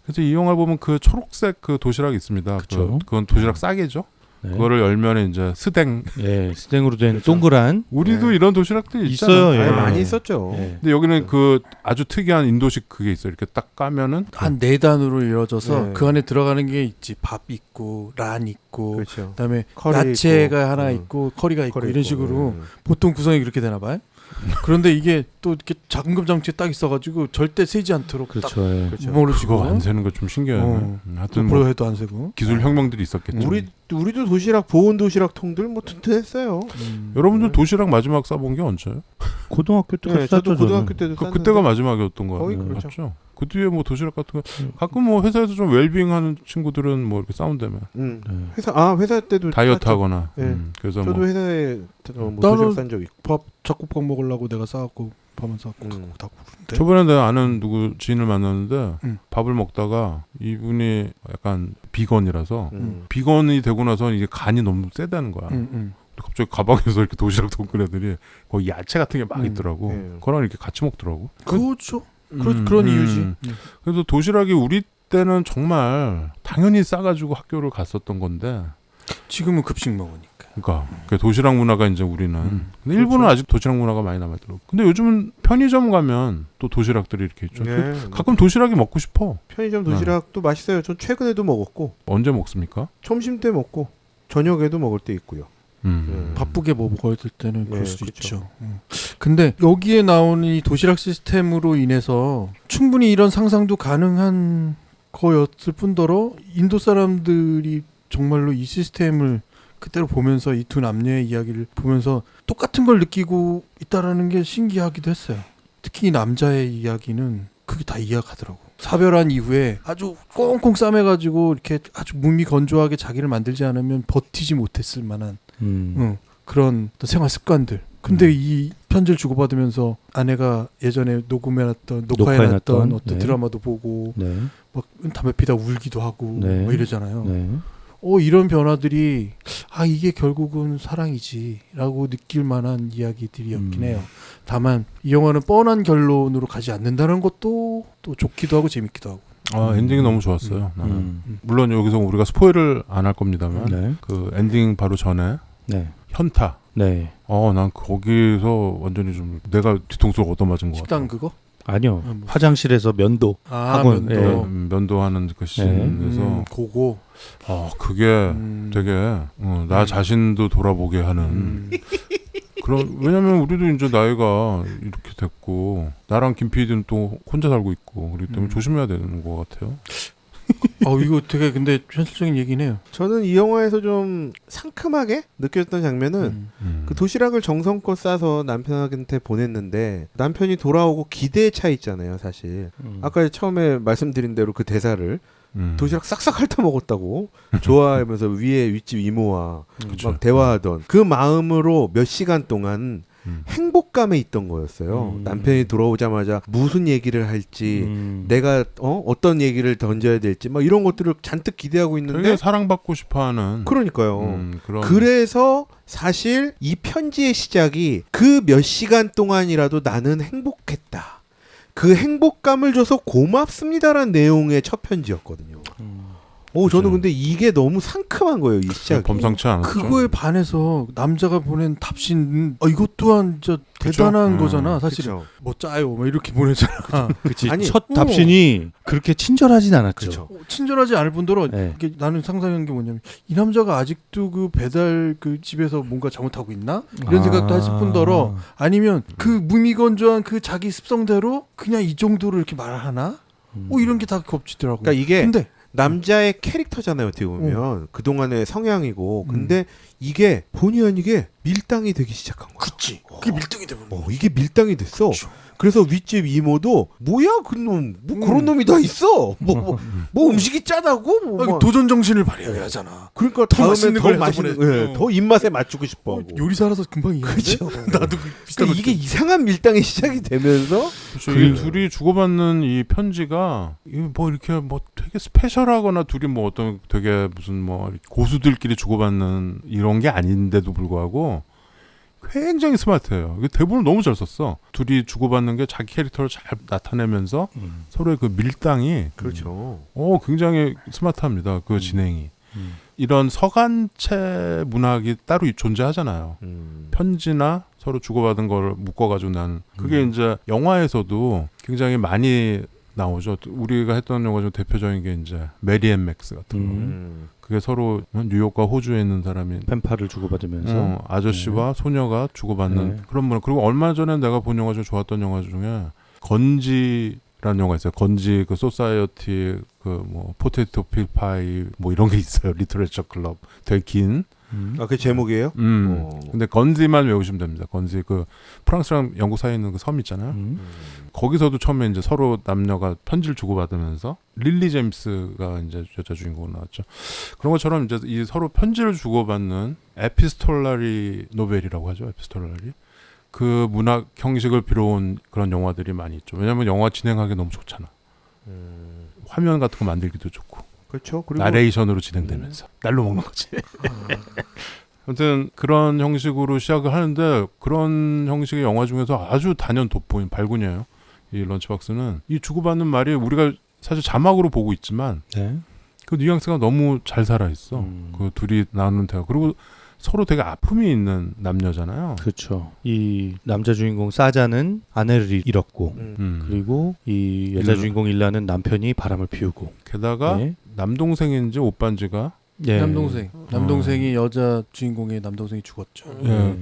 그래서 이 영화 보면 그 초록색 그 도시락이 있습니다. 그쵸. 그건 도시락 싸개죠. 네. 그거를 열면 이제 스댕. 예, 스탱으로 된 그렇죠. 동그란 우리도 네. 이런 도시락들이 있잖아. 있어요. 예. 아니, 많이 있었죠. 예. 근데 여기는 그 아주 특이한 인도식 그게 있어요. 이렇게 딱 까면은 한 4단으로 이루어져서 네. 그 안에 들어가는 게 있지. 밥 있고 란 있고 그렇죠. 그다음에 커리 야채가 있고, 하나 있고 커리가 있고 커리 이런 있고, 식으로 네. 보통 구성이 그렇게 되나 봐요. 그런데 이게 또 이렇게 잠금 장치에 딱 있어가지고 절대 새지 않도록 그렇죠. 예. 딱 그렇죠. 몰아주고 그거 안 새는 거 좀 신기해요. 하여튼 앞으로 뭐 해도 안 새고. 기술 혁명들이 있었겠죠. 우리도 도시락 보온 도시락 통들 뭐 튼튼했어요. 여러분들 도시락 마지막 싸본 게 언제예요? 고등학교 때 네, 저도 쌌죠. 고등학교 때도 쌌는데 그때가 마지막이었던 거예요. 거의 그렇죠. 맞죠? 그 뒤에 뭐 도시락 같은 거 가끔 뭐 회사에서 좀 웰빙하는 친구들은 뭐 이렇게 싸운다며 네. 네. 회사 때도 다이어트 쌌죠. 하거나 네. 그래서 저도 뭐 회사에 뭐 나는 도시락 싼 적 있고. 밥 잡곡밥 먹으려고 내가 싸갖고 밥만 싸갖고 음. 다 부르는데. 저번에 내가 아는 누구 지인을 만났는데 밥을 먹다가 이분이 약간 비건이라서 비건이 되고 나서 이게 간이 너무 세다는 거야. 갑자기 가방에서 이렇게 도시락 통 꺼내더니 거기 야채 같은 게 막 있더라고. 네. 그거랑 이렇게 같이 먹더라고. 그렇죠. 그런 이유지. 그래서 도시락이 우리 때는 정말 당연히 싸가지고 학교를 갔었던 건데, 지금은 급식 먹으니까. 그러니까 그 도시락 문화가 이제 우리는. 근데 일본은 그렇죠. 아직 도시락 문화가 많이 남아있더라고. 근데 요즘은 편의점 가면 또 도시락들이 이렇게 있죠. 네. 가끔 도시락이 먹고 싶어. 편의점 도시락도 맛있어요. 전 최근에도 먹었고 언제 먹습니까? 점심 때 먹고 저녁에도 먹을 때 있고요. 바쁘게 뭐 먹어야 될 때는 그럴 네, 수도 그렇죠. 있죠. 근데 여기에 나오는 이 도시락 시스템으로 인해서 충분히 이런 상상도 가능한 거였을 뿐더러 인도 사람들이 정말로 이 시스템을 그대로 보면서 이 두 남녀의 이야기를 보면서 똑같은 걸 느끼고 있다라는 게 신기하기도 했어요. 특히 이 남자의 이야기는 그게 다 이해가더라고. 사별한 이후에 아주 꽁꽁 싸매가지고 이렇게 아주 무미건조하게 자기를 만들지 않으면 버티지 못했을 만한 그런 어떤 생활 습관들. 근데 이 편지를 주고받으면서 아내가 예전에 녹화해놨던 어떤 네. 드라마도 보고 네. 막 담배 피다 울기도 하고 네. 뭐 이러잖아요. 네. 이런 변화들이 이게 결국은 사랑이지라고 느낄 만한 이야기들이었긴 해요. 다만 이 영화는 뻔한 결론으로 가지 않는다는 것도 또 좋기도 하고 재밌기도 하고. 엔딩이 너무 좋았어요. 나는. 물론 여기서 우리가 스포일을 안 할 겁니다만 네. 그 엔딩 바로 전에 네. 현타. 네. 난 거기서 완전히 좀 내가 뒤통수를 얻어맞은 것 식당 같아. 그거? 아니요. 뭐. 화장실에서 면도. 학원, 면도. 예. 면도하는 그 씬에서 그거. 그게 되게 나 자신도 돌아보게 하는 그런. 왜냐면 우리도 이제 나이가 이렇게 됐고 나랑 김 PD는 또 혼자 살고 있고 그렇기 때문에 조심해야 되는 것 같아요. 이거 되게 근데 현실적인 얘기네요. 저는 이 영화에서 좀 상큼하게 느껴졌던 장면은 그 도시락을 정성껏 싸서 남편한테 보냈는데 남편이 돌아오고 기대에 차 있잖아요, 사실. 아까 처음에 말씀드린 대로 그 대사를 도시락 싹싹 핥아 먹었다고 좋아하면서 위에 윗집 이모와 막 대화하던 그 마음으로 몇 시간 동안 행복감에 있던 거였어요. 남편이 돌아오자마자 무슨 얘기를 할지 내가 어떤 얘기를 던져야 될지 막 이런 것들을 잔뜩 기대하고 있는데 되게 사랑받고 싶어하는. 그러니까요. 그런. 그래서 사실 이 편지의 시작이 그 몇 시간 동안이라도 나는 행복했다. 그 행복감을 줘서 고맙습니다라는 내용의 첫 편지였거든요. 저는 근데 이게 너무 상큼한 거예요, 이 시작이. 범상치 않았죠. 그거에 반해서 남자가 보낸 답신 이것 또한 진짜 대단한 거잖아. 사실 그쵸. 뭐 짜요, 뭐 이렇게 보내잖아. 그치. 아니, 첫 답신이 그렇게 친절하진 않았죠. 그쵸. 친절하지 않을 뿐더러 네. 이게 나는 상상한 게 뭐냐면 이 남자가 아직도 그 배달 그 집에서 뭔가 잘못하고 있나 이런 생각도 했을 뿐더러 아니면 그 무미건조한 그 자기 습성대로 그냥 이 정도로 이렇게 말하나? 이런 게 다 겹치더라고. 그러니까 이게 근데 남자의 캐릭터잖아요, 어떻게 보면. 그동안의 성향이고. 근데 이게 본의 아니게 밀당이 되기 시작한 거야. 그치. 그게 밀당이 되면. 이게 밀당이 됐어. 그래서 윗집 이모도 뭐야 그놈 뭐 그런 놈이 다 있어. 뭐 음식이 짜다고 뭐. 아니, 도전 정신을 발휘해야 하잖아. 그러니까 더 다음에 맛있는 더 걸 맛있는 해서 보내. 더 입맛에 맞추고 싶어 하고. 요리사라서 금방 이해하는데. 그렇죠. 나도 비슷한 그러니까 거 이게 이상한 밀당이 시작이 되면서 그렇죠. 이 둘이 주고받는 이 편지가 이게 뭐 이렇게 뭐 되게 스페셜하거나 둘이 뭐 어떤 되게 무슨 뭐 고수들끼리 주고받는 이런 게 아닌데도 불구하고 굉장히 스마트해요. 이게 대본을 너무 잘 썼어. 둘이 주고받는 게 자기 캐릭터를 잘 나타내면서 서로의 그 밀당이 그렇죠. 굉장히 스마트합니다. 그 진행이. 이런 서간체 문학이 따로 존재하잖아요. 편지나 서로 주고받은 걸 묶어가지고 나는 그게 이제 영화에서도 굉장히 많이 나오죠. 우리가 했던 영화 중 대표적인 게 이제 메리 앤 맥스 같은 거. 그게 서로 뉴욕과 호주에 있는 사람이 펜팔을 주고받으면서 아저씨와 소녀가 주고받는 네. 그런 문화. 그리고 얼마 전에 내가 본 영화 중 좋았던 영화 중에 건지라는 영화 있어요. 건지 그 소사이어티 그 뭐 포테이토 필파이 뭐 이런 게 있어요. 리터레처 클럽 되게 긴. 아, 그 제목이에요? 근데 건지만 외우시면 됩니다. 건지 그 프랑스랑 영국 사이에 있는 그 섬 있잖아요. 거기서도 처음에 이제 서로 남녀가 편지를 주고받으면서 릴리 제임스가 이제 여자 주인공으로 나왔죠. 그런 것처럼 이제 이 서로 편지를 주고받는 에피스톨라리 노벨이라고 하죠. 에피스톨라리. 그 문학 형식을 빌어온 그런 영화들이 많이 있죠. 왜냐하면 영화 진행하기 너무 좋잖아. 화면 같은 거 만들기도 좋고. 그렇죠. 그리고 나레이션으로 진행되면서 날로 먹는 거지. 아무튼 그런 형식으로 시작을 하는데 그런 형식의 영화 중에서 아주 단연 돋보인 발군이에요. 이 런치박스는 이 주고받는 말이 우리가 사실 자막으로 보고 있지만 네. 그 뉘앙스가 너무 잘 살아있어. 그 둘이 나누는 대화. 그리고 서로 되게 아픔이 있는 남녀잖아요. 그렇죠. 이 남자 주인공 사자는 아내를 잃었고 그리고 이 여자 주인공 일라는 남편이 바람을 피우고 게다가 네. 남동생인지 오빠인지가 네. 남동생이 여자 주인공의 남동생이 죽었죠.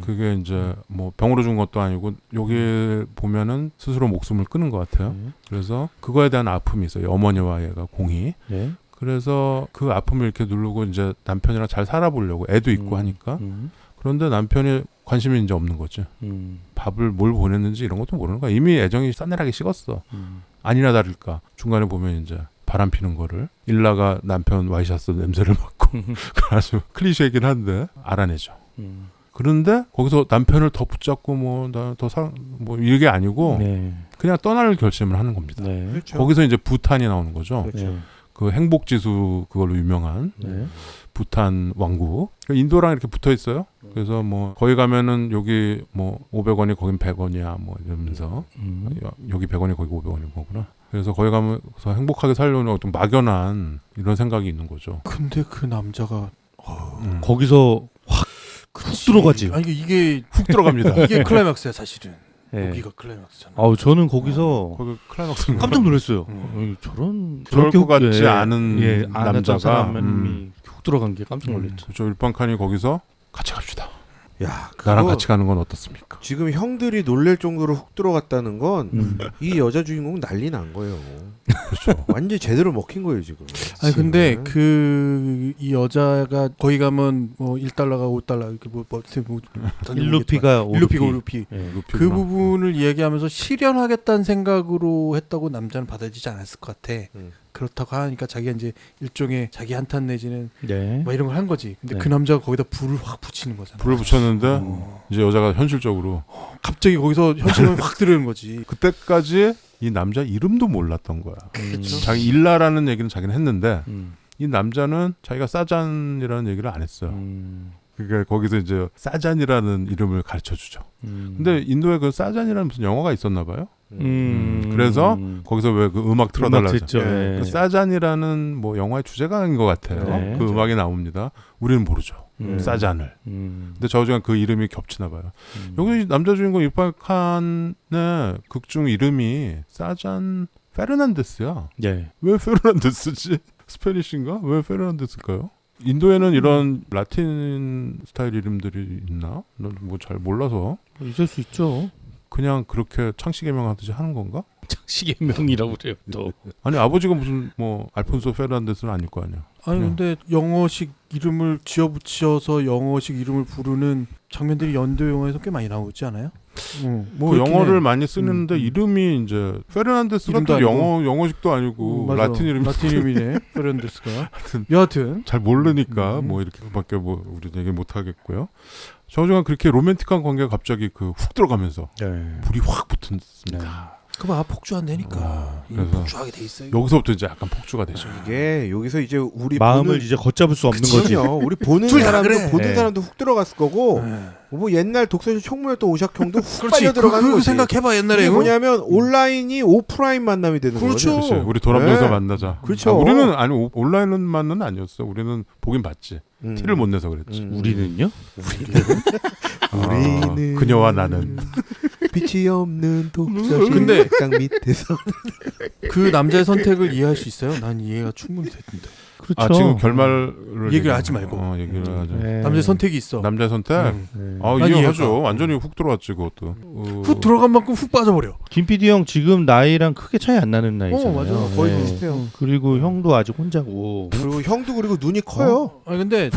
그게 이제 뭐 병으로 죽은 것도 아니고 여기 보면은 스스로 목숨을 끊은 것 같아요. 그래서 그거에 대한 아픔이 있어요. 어머니와 얘가 공히. 네. 그래서 그 아픔을 이렇게 누르고 이제 남편이랑 잘 살아보려고 애도 있고 하니까 그런데 남편이 관심이 이제 없는 거지. 밥을 뭘 보냈는지 이런 것도 모르는 거야. 이미 애정이 싸늘하게 식었어. 아니나 다를까 중간에 보면 이제 바람 피는 거를 일라가 남편 와이셔츠 냄새를 맡고 아주 클리셰이긴 한데 알아내죠. 그런데 거기서 남편을 더 붙잡고 뭐 이게 아니고 네. 그냥 떠날 결심을 하는 겁니다. 네. 그렇죠. 거기서 이제 부탄이 나오는 거죠. 그렇죠. 그 행복지수 그걸로 유명한 네. 부탄 왕국. 인도랑 이렇게 붙어 있어요. 그래서 뭐 거기 가면은 여기 뭐 500원이 거긴 100원이야 뭐 이러면서 여기 100원이 거기 500원인 거구나. 그래서 거기 가면서 행복하게 살려는 어떤 막연한 이런 생각이 있는 거죠. 근데 그 남자가 거기서 확 들어가지. 아니 이게 훅 들어갑니다. 이게 클라이막스야 사실은. 네. 여기가 클라이막스잖아. 저는 거기서 거기 클라이막스 깜짝 놀랐어요. 저런 그럴 저렇게 것 같지 예, 않은 예, 안 했던 남자가 사람이 훅 들어간 게 깜짝 놀랐죠. 그렇죠. 일반칸이 거기서 같이 갑시다. 야, 나랑 그거 같이 가는 건 어떻습니까? 지금 형들이 놀랄 정도로 훅 들어갔다는 건 이 여자 주인공 난리 난 거예요. 그렇죠. 완전 제대로 먹힌 거예요 지금. 아니 근데 지금. 그 이 여자가 거기 가면 뭐 1달러가 5달러 이렇게 뭐 일루피가 일루피가 오루피 예. 그 부분을 이야기하면서 실현하겠다는 생각으로 했다고 남자는 받아들이지 않았을 것 같아. 그렇다고 하니까 자기가 이제 일종의 자기 한탄 내지는 네. 뭐 이런 걸 한 거지. 근데 네. 그 남자가 거기다 불을 확 붙이는 거잖아. 불을 붙였는데 이제 여자가 현실적으로 갑자기 거기서 현실감이 확 들어오는 거지. 그때까지 이 남자 이름도 몰랐던 거야. 자기 일라라는 얘기는 자기는 했는데 이 남자는 자기가 사잔이라는 얘기를 안 했어요. 그러니까 거기서 이제 사잔이라는 이름을 가르쳐 주죠. 근데 인도에 그 사잔이라는 무슨 영화가 있었나 봐요. 그래서 거기서 왜 그 음악 틀어달라고 듣죠. 그 사잔이라는 뭐 영화의 주제가인 것 같아요. 네. 그 음악이 나옵니다. 우리는 모르죠. 사잔을. 근데 저중에 그 이름이 겹치나 봐요. 여기 남자 주인공 이르판 칸의 극중 이름이 사잔 페르난데스야. 네. 왜 페르난데스지? 스페니쉬인가? 왜 페르난데스일까요? 인도에는 이런 라틴 스타일 이름들이 있나? 뭐 잘 몰라서 있을 수 있죠. 그냥 그렇게 창씨 개명하듯이 하는 건가? 창씨의 명이라고 그래요. 또. 아니 아버지가 무슨 뭐 알폰소 페르난데스는 아닐 거 아니야. 아니 그냥. 근데 영어식 이름을 지어붙여서 영어식 이름을 부르는 장면들이 연도 영화에서 꽤 많이 나오지 않아요? 뭐 그렇긴 영어를 해. 많이 쓰는데 이름이 이제 페르난데스가 이름도 또 아니고. 영어식도 아니고 맞아. 라틴 이름이 라틴 이름이네. 페르난데스가. 여하튼 잘 모르니까 뭐 이렇게밖에 뭐 우리 얘기 못 하겠고요. 저중간 그렇게 로맨틱한 관계가 갑자기 그 훅 들어가면서 네. 불이 확 붙었습니다. 그봐 폭주한다니까. 이게 그래서 폭주하게 돼 있어요. 여기서부터 이제 약간 폭주가 되죠. 이게 여기서 이제 우리 마음을 보는, 이제 걷잡을 수 없는 거지. 그럼요. 우리 보는 둘다 사람도 그래. 보는 네. 사람도 훅 들어갔을 거고 네. 뭐 옛날 독서실 총무였던 오샥형도 훅 그렇지. 빨려 들어가는 그 거지. 생각해봐 옛날에. 이게 응? 뭐냐면 온라인이 오프라인 만남이 되는 그렇죠. 거죠. 그렇죠. 우리 돌아보면서 네. 만나자. 그렇죠. 아, 우리는 아니 온라인만은 아니었어. 우리는 보긴 봤지. 티를 못 내서 그랬지. 우리는요? 우리는 그녀와 나는. 빛이 없는 독서실 근데- 책상 밑에서 그 남자의 선택을 이해할 수 있어요? 난 이해가 충분히 됐는데. 그렇죠. 아 지금 결말을 얘기를 하지 말고. 얘기를 하자. 네. 남자의 선택이 있어. 남자 선택. 응. 아 난 이해하죠. 이해가. 완전히 훅 들어왔지 그것도. 훅 들어간 만큼 훅 빠져버려. 김 PD 형 지금 나이랑 크게 차이 안 나는 나이잖아요. 맞아. 거의 네. 비슷해요. 그리고 형도 아직 혼자고. 그리고 형도 그리고 눈이 커요. 아니 근데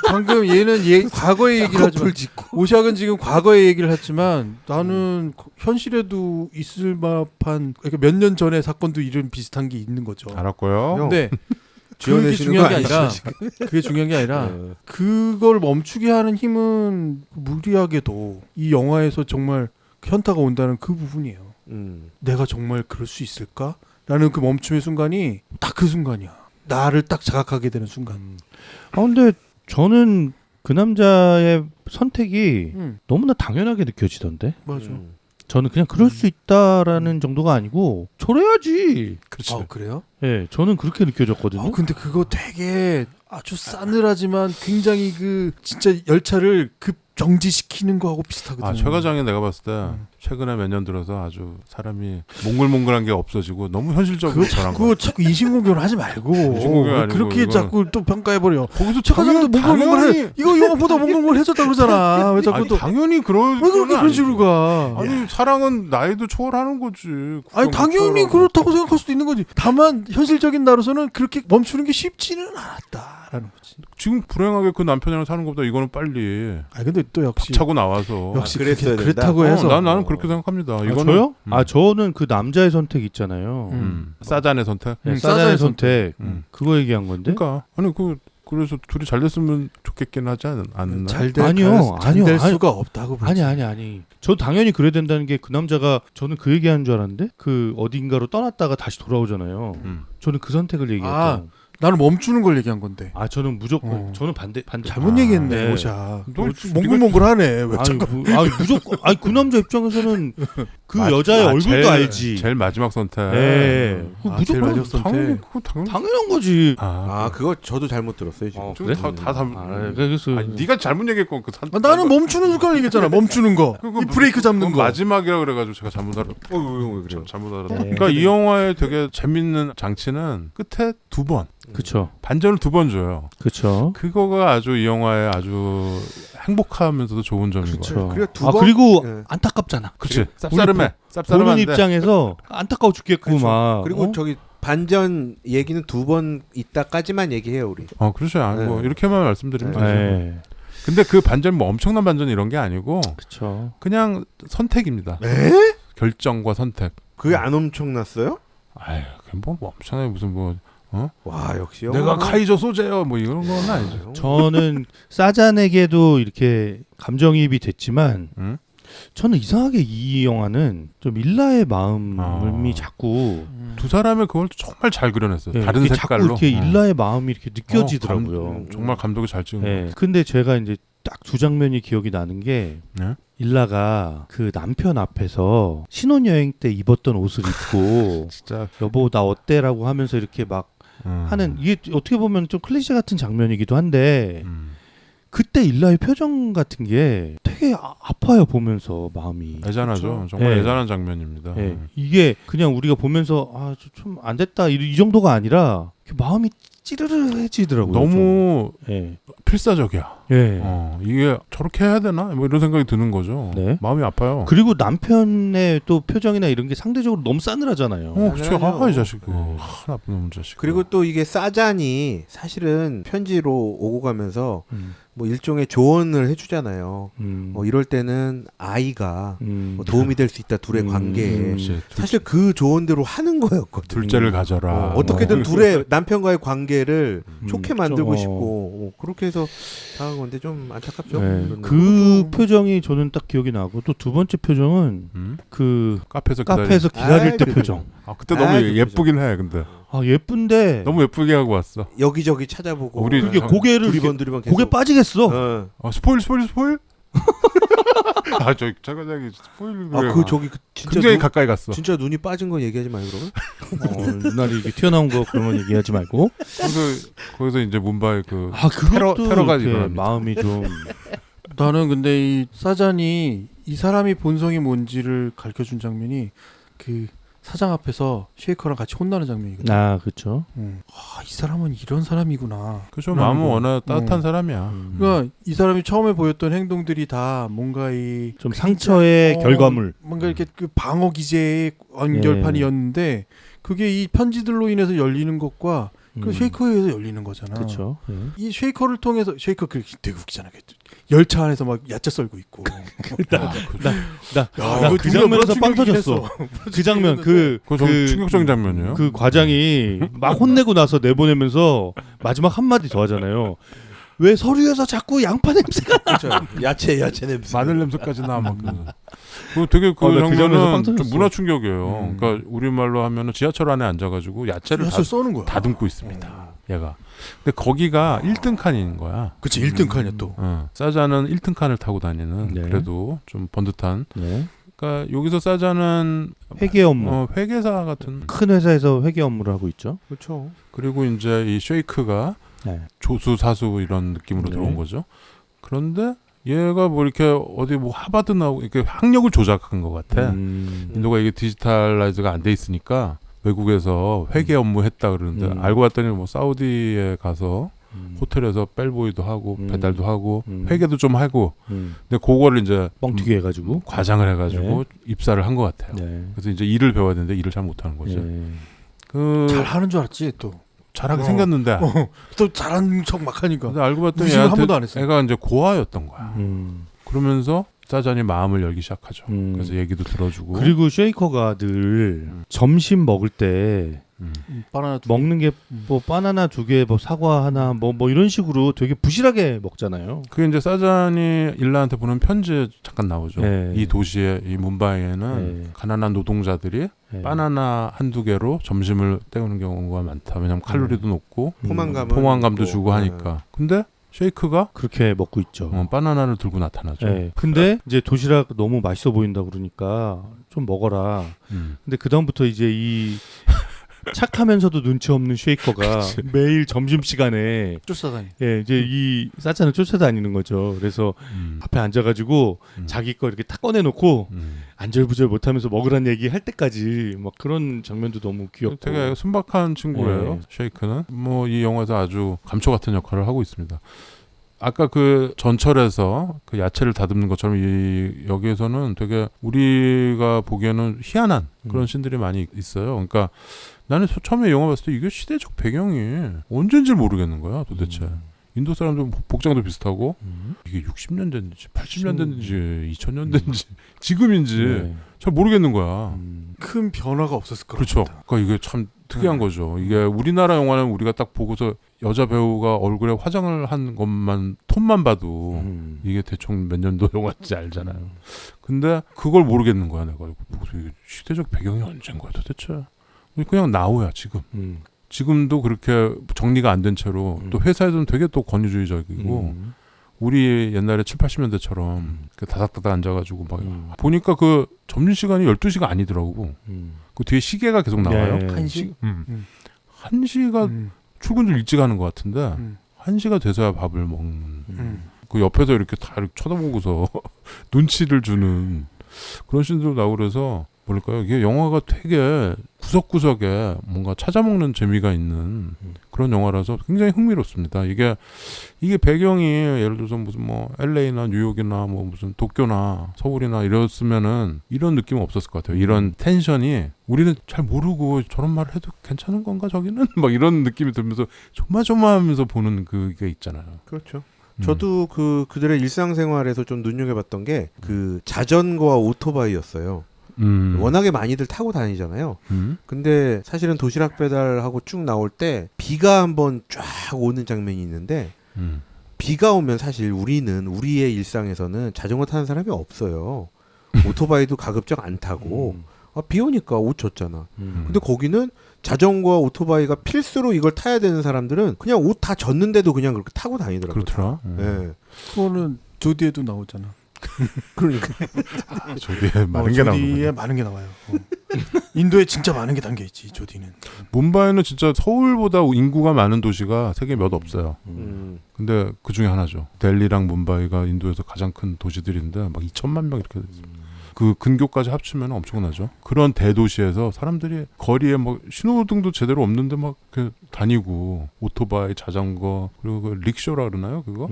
방금 얘는 과거의 얘기를 하지만 오샥은 지금 과거의 얘기를 했지만 나는 현실에도 있을 만한 그러니까 몇 년 전의 사건도 이런 비슷한 게 있는 거죠. 알았고요. 근데 그게 지어내시는 중요한 거 게 아니라 아니죠, 그게 중요한 게 아니라 네. 그걸 멈추게 하는 힘은 무리하게도 이 영화에서 정말 현타가 온다는 그 부분이에요. 내가 정말 그럴 수 있을까? 라는 그 멈춤의 순간이 딱 그 순간이야. 나를 딱 자각하게 되는 순간. 아 근데 저는 그 남자의 선택이 너무나 당연하게 느껴지던데. 맞아. 저는 그냥 그럴 수 있다라는 정도가 아니고 저래야지. 그렇지. 아 그래요? 예, 저는 그렇게 느껴졌거든요. 근데 그거 되게 아주 싸늘하지만 굉장히 그 진짜 열차를 급 정지시키는 거하고 비슷하거든요. 최 과장이 내가 봤을 때 최근에 몇 년 들어서 아주 사람이 몽글몽글한 게 없어지고 너무 현실적으로 변한 거. 그거 자꾸 인신공격을 하지 말고 인신공격이 아니고 그렇게 이건- 자꾸 또 평가해버려. 거기서 최 과장도 몽글몽글해. 당연히 이거 영화보다 몽글몽글해졌다 그러잖아. 왜 자꾸 아니, 또 당연히 그런 왜 그렇게 그런 식으로 가? 아니 사랑은 나이도 초월하는 거지. 아니 당연히 그렇다고 생각할 수도 있는 거지. 다만 현실적인 나로서는 그렇게 멈추는 게 쉽지는 않았다라는 거지. 지금 불행하게 그 남편이랑 사는 것보다 이거는 빨리 아 근데 또 역시 차고 나와서. 역시 그랬어야 된다. 그렇다고 해서 나는 그렇게 생각합니다. 아, 이거는 저요? 아 저는 그 남자의 선택 있잖아요. 사잔의 선택. 네, 사자의 사자의 선택. 음. 그거 얘기한 건데. 그러니까 아니 그래서 둘이 잘 됐으면 좋겠긴 하지 않나? 잘될 아니요, 아니요, 될 아니- 수가 없다고 보지. 아니. 저 당연히 그래야 된다는 게 그 남자가 저는 그 얘기하는 줄 알았는데 그 어딘가로 떠났다가 다시 돌아오잖아요. 저는 그 선택을 얘기했죠. 나는 멈추는 걸 얘기한 건데. 아 저는 무조건 어. 저는 반대. 잘못 아, 얘기했네. 네. 오샤. 너 몽글몽글하네. 왜 아니, 자꾸 무조건. 아니 그 남자 입장에서는 그 아, 여자의 아, 얼굴도 제일- 알지. 제일 마지막 선택. 예. 그 아, 제일 무조건 마지막 선택. 당연히 그거 당연히. 당연한 거지. 아 그거 저도 잘못 들었어요 지금. 그래? 다 그래서 아니, 네가 잘못 얘기했고 그 산. 나는 멈추는 순간을 얘기했잖아. 멈추는 거. 이 브레이크 잡는 거. 마지막이라 그래가지고 제가 잘못 알았. 그래요? 잘못 알았. 네. 그러니까 이 영화의 되게 재밌는 장치는 끝에 2번 그쵸. 반전을 2번 줘요. 그쵸. 그거가 아주 이 영화의 아주 행복하면서도 좋은 점인 그쵸. 거예요. 그리고 두 아 번- 그리고 네. 안타깝잖아. 그렇지. 보는 쌉싸름해. 보는 쌉싸름한데. 입장에서 안타까워 죽겠고 그렇죠. 막. 그리고 어? 저기 반전 얘기는 2번 있다까지만 얘기해요 우리. 그렇죠. 아니, 뭐 네. 이렇게만 말씀드리면 되죠. 네. 근데 그 반전 뭐 엄청난 반전 이런 게 아니고 그쵸. 그냥 선택입니다. 결정과 선택. 그게 안 엄청났어요? 아유, 그게 뭐 엄청나게 무슨 뭐 와 역시 내가 영화. 카이저 소재요 뭐 이런 건 아니죠. 저는 사잔에게도 이렇게 감정이입이 됐지만 응? 저는 이상하게 이 영화는 좀 일라의 마음이 아. 자꾸 두 사람의 그걸 정말 잘 그려냈어요. 예, 다른 이렇게 색깔로. 자꾸 이렇게 일라의 마음이 이렇게 느껴지더라고요. 정말 감독이 잘 찍은 거예요. 예. 근데 제가 이제 딱 두 장면이 기억이 나는 게 네? 일라가 그 남편 앞에서 신혼여행 때 입었던 옷을 입고 진짜 여보 나 어때라고 하면서 이렇게 막 하는 이게 어떻게 보면 좀 클리셰 같은 장면이기도 한데 그때 일라의 표정 같은 게 되게 아파요 보면서 마음이. 애잔하죠. 그렇죠? 정말 예. 애잔한 장면입니다. 예. 이게 그냥 우리가 보면서 좀 안 됐다 이 정도가 아니라 마음이 찌르르해지더라고요. 너무 좀. 예. 필사적이야. 예. 이게 저렇게 해야 되나? 뭐 이런 생각이 드는 거죠. 네. 마음이 아파요. 그리고 남편의 또 표정이나 이런 게 상대적으로 너무 싸늘하잖아요. 그쵸. 이 자식. 네. 나쁜 놈 자식. 그리고 또 이게 사잔이 사실은 편지로 오고 가면서 음. 뭐 일종의 조언을 해주잖아요. 음. 이럴 때는 아이가 음. 뭐 도움이 될 수 있다 둘의 관계에. 그렇지. 사실 그 조언대로 하는 거였거든. 둘째를 가져라. 어떻게든 둘의 남편과의 관계를 좋게 만들고 그렇죠. 싶고 그렇게 해서 당한 건데 좀 안타깝죠. 네. 그런 그 거. 표정이 저는 딱 기억이 나고 또 두 번째 표정은 그 카페에서 카페에서 기다릴 때 표정. 그때 너무 그 예쁘긴 해. 근데 아 예쁜데 너무 예쁘게 하고 왔어. 여기저기 찾아보고 우리 그게 참- 고개를 두리번 계속. 고개 빠지겠어. 스포일. 저 차과장이 스포일. 그 저기 진짜 굉장히 가까이 갔어. 진짜 눈이 빠진 건 얘기하지 마요 그러면. 눈알이 이렇게 튀어나온 거 그런 건 얘기하지 말고. 거기서 이제 문바이 그 그것도 테러가 이렇게 일어납니다. 마음이 좀 나는 근데 이 사잔이 이 사람이 본성이 뭔지를 가르쳐준 장면이 그 사장 앞에서 쉐이커랑 같이 혼나는 장면이거든. 그렇죠. 이 사람은 이런 사람이구나. 그죠. 마음은 거. 워낙 따뜻한 사람이야. 그러니까 이 사람이 처음에 보였던 행동들이 다 뭔가 이 좀 상처의 결과물. 뭔가 이렇게 그 방어 기제의 완결판이었는데 그게 이 편지들로 인해서 열리는 것과 그 쉐이커에 의해서 열리는 거잖아. 그렇죠. 이 쉐이커를 통해서 쉐이커 그 되게 웃기잖아. 열차 안에서 막 야채 썰고 있고. 나 그 장면에서 빵 터졌어. 그 장면 그거 좀 충격적인 장면이에요. 그 과장이 막 혼내고 나서 내보내면서 마지막 한마디 더 하잖아요. 왜 서류에서 자꾸 양파 냄새가 그렇죠. 야채 냄새. 마늘 냄새까지 나. 막 그 되게 그 나그 장면에서 빵 장면은 좀 터졌어. 문화 충격이에요. 그러니까 우리말로 하면은 지하철 안에 앉아가지고 야채를 야채 써는 거야. 다듬고 있습니다. 얘가. 근데 거기가 1등 칸인 거야. 그치 1등 칸이야 또. 사자는 1등 칸을 타고 다니는 네. 그래도 좀 번듯한. 네. 그러니까 여기서 사자는 회계 업무. 회계사 같은. 큰 회사에서 회계 업무를 하고 있죠. 그렇죠. 그리고 이제 이 쉐이크가 네. 조수 사수 이런 느낌으로 네. 들어온 거죠. 그런데 얘가 뭐 이렇게 어디 뭐 하버드 나오고 이렇게 학력을 조작한 것 같아. 인도가 이게 디지털라이즈가 안 돼 있으니까 외국에서 회계 업무 했다 그러는데 알고 봤더니 뭐 사우디에 가서 호텔에서 벨보이도 하고 배달도 하고 회계도 좀 하고 근데 그거를 이제 뻥튀기 해가지고 과장을 해가지고 입사를 한 것 같아요. 네. 그래서 이제 일을 배워야 되는데 일을 잘 못하는 거지. 네. 그 잘 하는 줄 알았지 또. 잘하게 생겼는데 또 잘하는 척 막 하니까. 근데 알고 봤더니 무시를 한 얘한테 번도 안 했어요. 애가 이제 고아였던 거야. 그러면서 사잔이 마음을 열기 시작하죠. 그래서 얘기도 들어주고. 그리고 쉐이커가 늘 점심 먹을 때 바나나 두 먹는 게 뭐 바나나 2개, 뭐 사과 하나, 뭐 이런 식으로 되게 부실하게 먹잖아요. 그게 이제 사잔이 일라한테 보낸 편지에 잠깐 나오죠. 네. 이 도시에 이 뭄바이에는 네. 가난한 노동자들이 네. 바나나 1-2개로 점심을 때우는 경우가 많다. 왜냐면 칼로리도 높고 포만감도 있고. 주고 하니까. 근데 쉐이크가 그렇게 먹고 있죠. 바나나를 들고 나타나죠. 네. 근데 이제 도시락 너무 맛있어 보인다 그러니까 좀 먹어라. 근데 그 다음부터 이제 이 착하면서도 눈치 없는 쉐이커가 매일 점심 시간에 쫓아다니. 이제 이 사자는 쫓아다니는 거죠. 그래서 앞에 앉아가지고 자기 거 이렇게 탁 꺼내놓고 안절부절 못하면서 먹으란 얘기 할 때까지 막 그런 장면도 너무 귀엽고. 되게 순박한 친구예요. 네. 쉐이크는 뭐 이 영화에서 아주 감초 같은 역할을 하고 있습니다. 아까 그 전철에서 그 야채를 다듬는 것처럼 여기에서는 되게 우리가 보기에는 희한한 그런 씬들이 많이 있어요. 그러니까 나는 처음에 영화 봤을 때 이게 시대적 배경이 언제인지 모르겠는 거야 도대체. 인도 사람들 복장도 비슷하고 이게 60년 됐는지 80년 됐는지 2000년 됐는지 지금인지 잘 모르겠는 거야. 큰 변화가 없었을 거라고. 그렇죠. 그러니까 이게 참 특이한 거죠. 이게 우리나라 영화는 우리가 딱 보고서 여자 배우가 얼굴에 화장을 한 것만 톤만 봐도 이게 대충 몇 년도 영화인지 알잖아요. 근데 그걸 모르겠는 거야 내가. 이게 시대적 배경이 언제인 거야 도대체. 그냥 나오야 지금. 지금도 그렇게 정리가 안 된 채로 또 회사에서는 되게 또 권위주의적이고 우리 옛날에 7, 80년대처럼 다닥다닥 앉아가지고 막 보니까 그 점심시간이 12시가 아니더라고. 그 뒤에 시계가 계속 나와요. 네. 1시? 1시가 출근을 일찍 하는 것 같은데 1시가 돼서야 밥을 먹는 그 옆에서 이렇게 다 이렇게 쳐다보고서 눈치를 주는 그런 씬도 나오고 그래서 뭘까요? 이게 영화가 되게 구석구석에 뭔가 찾아먹는 재미가 있는 그런 영화라서 굉장히 흥미롭습니다. 이게 배경이 예를 들어서 무슨 뭐 LA나 뉴욕이나 뭐 무슨 도쿄나 서울이나 이랬으면은 이런 느낌은 없었을 것 같아요. 이런 텐션이 우리는 잘 모르고 저런 말을 해도 괜찮은 건가 저기는 막 이런 느낌이 들면서 조마조마하면서 보는 그게 있잖아요. 그렇죠. 저도 그들의 일상생활에서 좀 눈여겨봤던 게 그 자전거와 오토바이였어요. 워낙에 많이들 타고 다니잖아요. 근데 사실은 도시락 배달하고 쭉 나올 때 비가 한번 쫙 오는 장면이 있는데 비가 오면 사실 우리의 일상에서는 자전거 타는 사람이 없어요. 오토바이도 가급적 안 타고 비 오니까 옷 젖잖아. 근데 거기는 자전거와 오토바이가 필수로 이걸 타야 되는 사람들은 그냥 옷 다 젖는데도 그냥 그렇게 타고 다니더라고요. 그렇더라. 예. 그거는 조디에도 나오잖아. 그러니까 조디에 많은 게 나오는 조디에 거죠. 많은 게 나와요. 인도에 진짜 많은 게 담겨 있지 조디는. 뭄바이는 진짜 서울보다 인구가 많은 도시가 세계에 몇 없어요. 근데 그 중에 하나죠. 델리랑 뭄바이가 인도에서 가장 큰 도시들인데 막 2천만 명 이렇게 있습니다. 그 근교까지 합치면 엄청나죠. 그런 대도시에서 사람들이 거리에 뭐 신호등도 제대로 없는데 막 이렇게 다니고 오토바이, 자전거 그리고 그 릭쇼라 그러나요? 그거?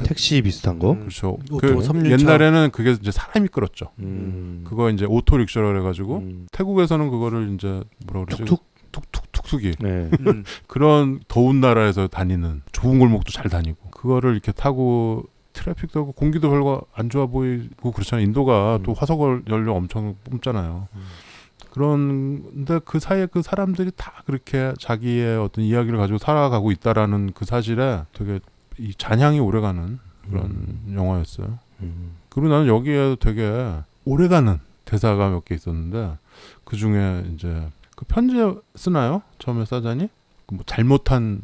택시 비슷한 거. 그렇죠. 오토 그 3륜차. 옛날에는 그게 이제 사람이 끌었죠. 음. 그거 이제 오토 릭쇼라 그래가지고 음. 태국에서는 그거를 이제 뭐라 그러지? 툭툭. 툭툭툭툭이 네. 그런 더운 나라에서 다니는 좁은 골목도 잘 다니고 그거를 이렇게 타고 트래픽도 하고 공기도 별로 안 좋아 보이고 그렇잖아요. 인도가 또 화석 연료 엄청 뿜잖아요. 그런데 그 사이에 그 사람들이 다 그렇게 자기의 어떤 이야기를 가지고 살아가고 있다라는 그 사실에 되게 이 잔향이 오래가는 그런 영화였어요. 그리고 나는 여기에 되게 오래가는 대사가 몇 개 있었는데 그 중에 이제 그 편지 쓰나요? 처음에 사잔이 뭐 잘못한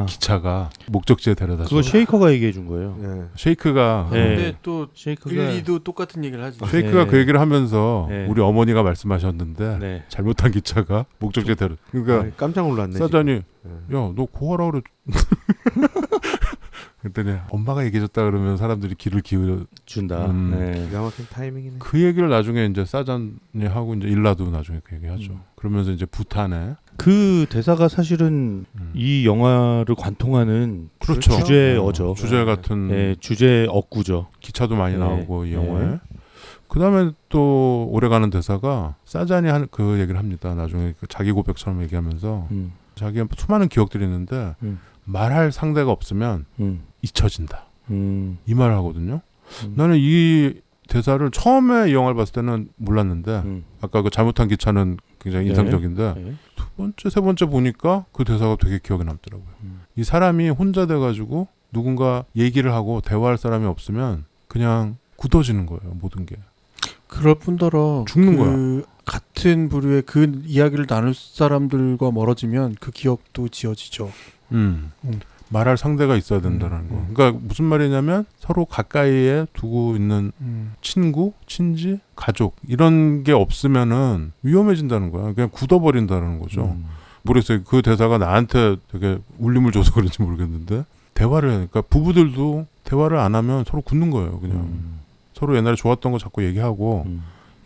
기차가 목적지에 데려다 줘. 그거 쉐이커가 얘기해 준 거예요. 예. 쉐이크가 네. 근데 또 쉐이커가 릴리도 똑같은 얘기를 하지. 쉐이크가 네. 그 얘기를 하면서 네. 우리 어머니가 말씀하셨는데 네. 잘못한 기차가 목적지에 데려. 그러니까 아니, 깜짝 놀랐네. 사잔이 지금. 야 너 고하라 그래. 그랬더니 엄마가 얘기해줬다 그러면 사람들이 귀를 기울여. 준다. 네. 기가 막힌 타이밍이네. 그 얘기를 나중에 이제 사잔이 하고 이제 일라도 나중에 그 얘기하죠. 그러면서 이제 부탄에 그 대사가 사실은 이 영화를 관통하는 그렇죠. 주제어죠. 주제 같은 네, 주제 어구죠. 기차도 많이 네. 나오고 이 네. 영화에. 그다음에 또 오래가는 대사가 사잔이 그 얘기를 합니다. 나중에 그 자기 고백처럼 얘기하면서 자기가 수많은 기억들이 있는데 말할 상대가 없으면 잊혀진다. 이 말을 하거든요. 나는 이 대사를 처음에 이 영화를 봤을 때는 몰랐는데 아까 그 잘못한 기차는 굉장히 인상적인데 네. 두 번째 세 번째 보니까 그 대사가 되게 기억에 남더라고요. 이 사람이 혼자 돼가지고 누군가 얘기를 하고 대화할 사람이 없으면 그냥 굳어지는 거예요. 모든 게. 그럴 뿐더러 죽는 그 같은 부류의 그 이야기를 나눌 사람들과 멀어지면 그 기억도 지워지죠. 말할 상대가 있어야 된다는 거. 그러니까 무슨 말이냐면 서로 가까이에 두고 있는 친구, 친지, 가족 이런 게 없으면은 위험해진다는 거야. 그냥 굳어버린다는 거죠. 모르겠어요. 그 대사가 나한테 되게 울림을 줘서 그런지 모르겠는데 대화를 그러니까 부부들도 대화를 안 하면 서로 굳는 거예요. 그냥 서로 옛날에 좋았던 거 자꾸 얘기하고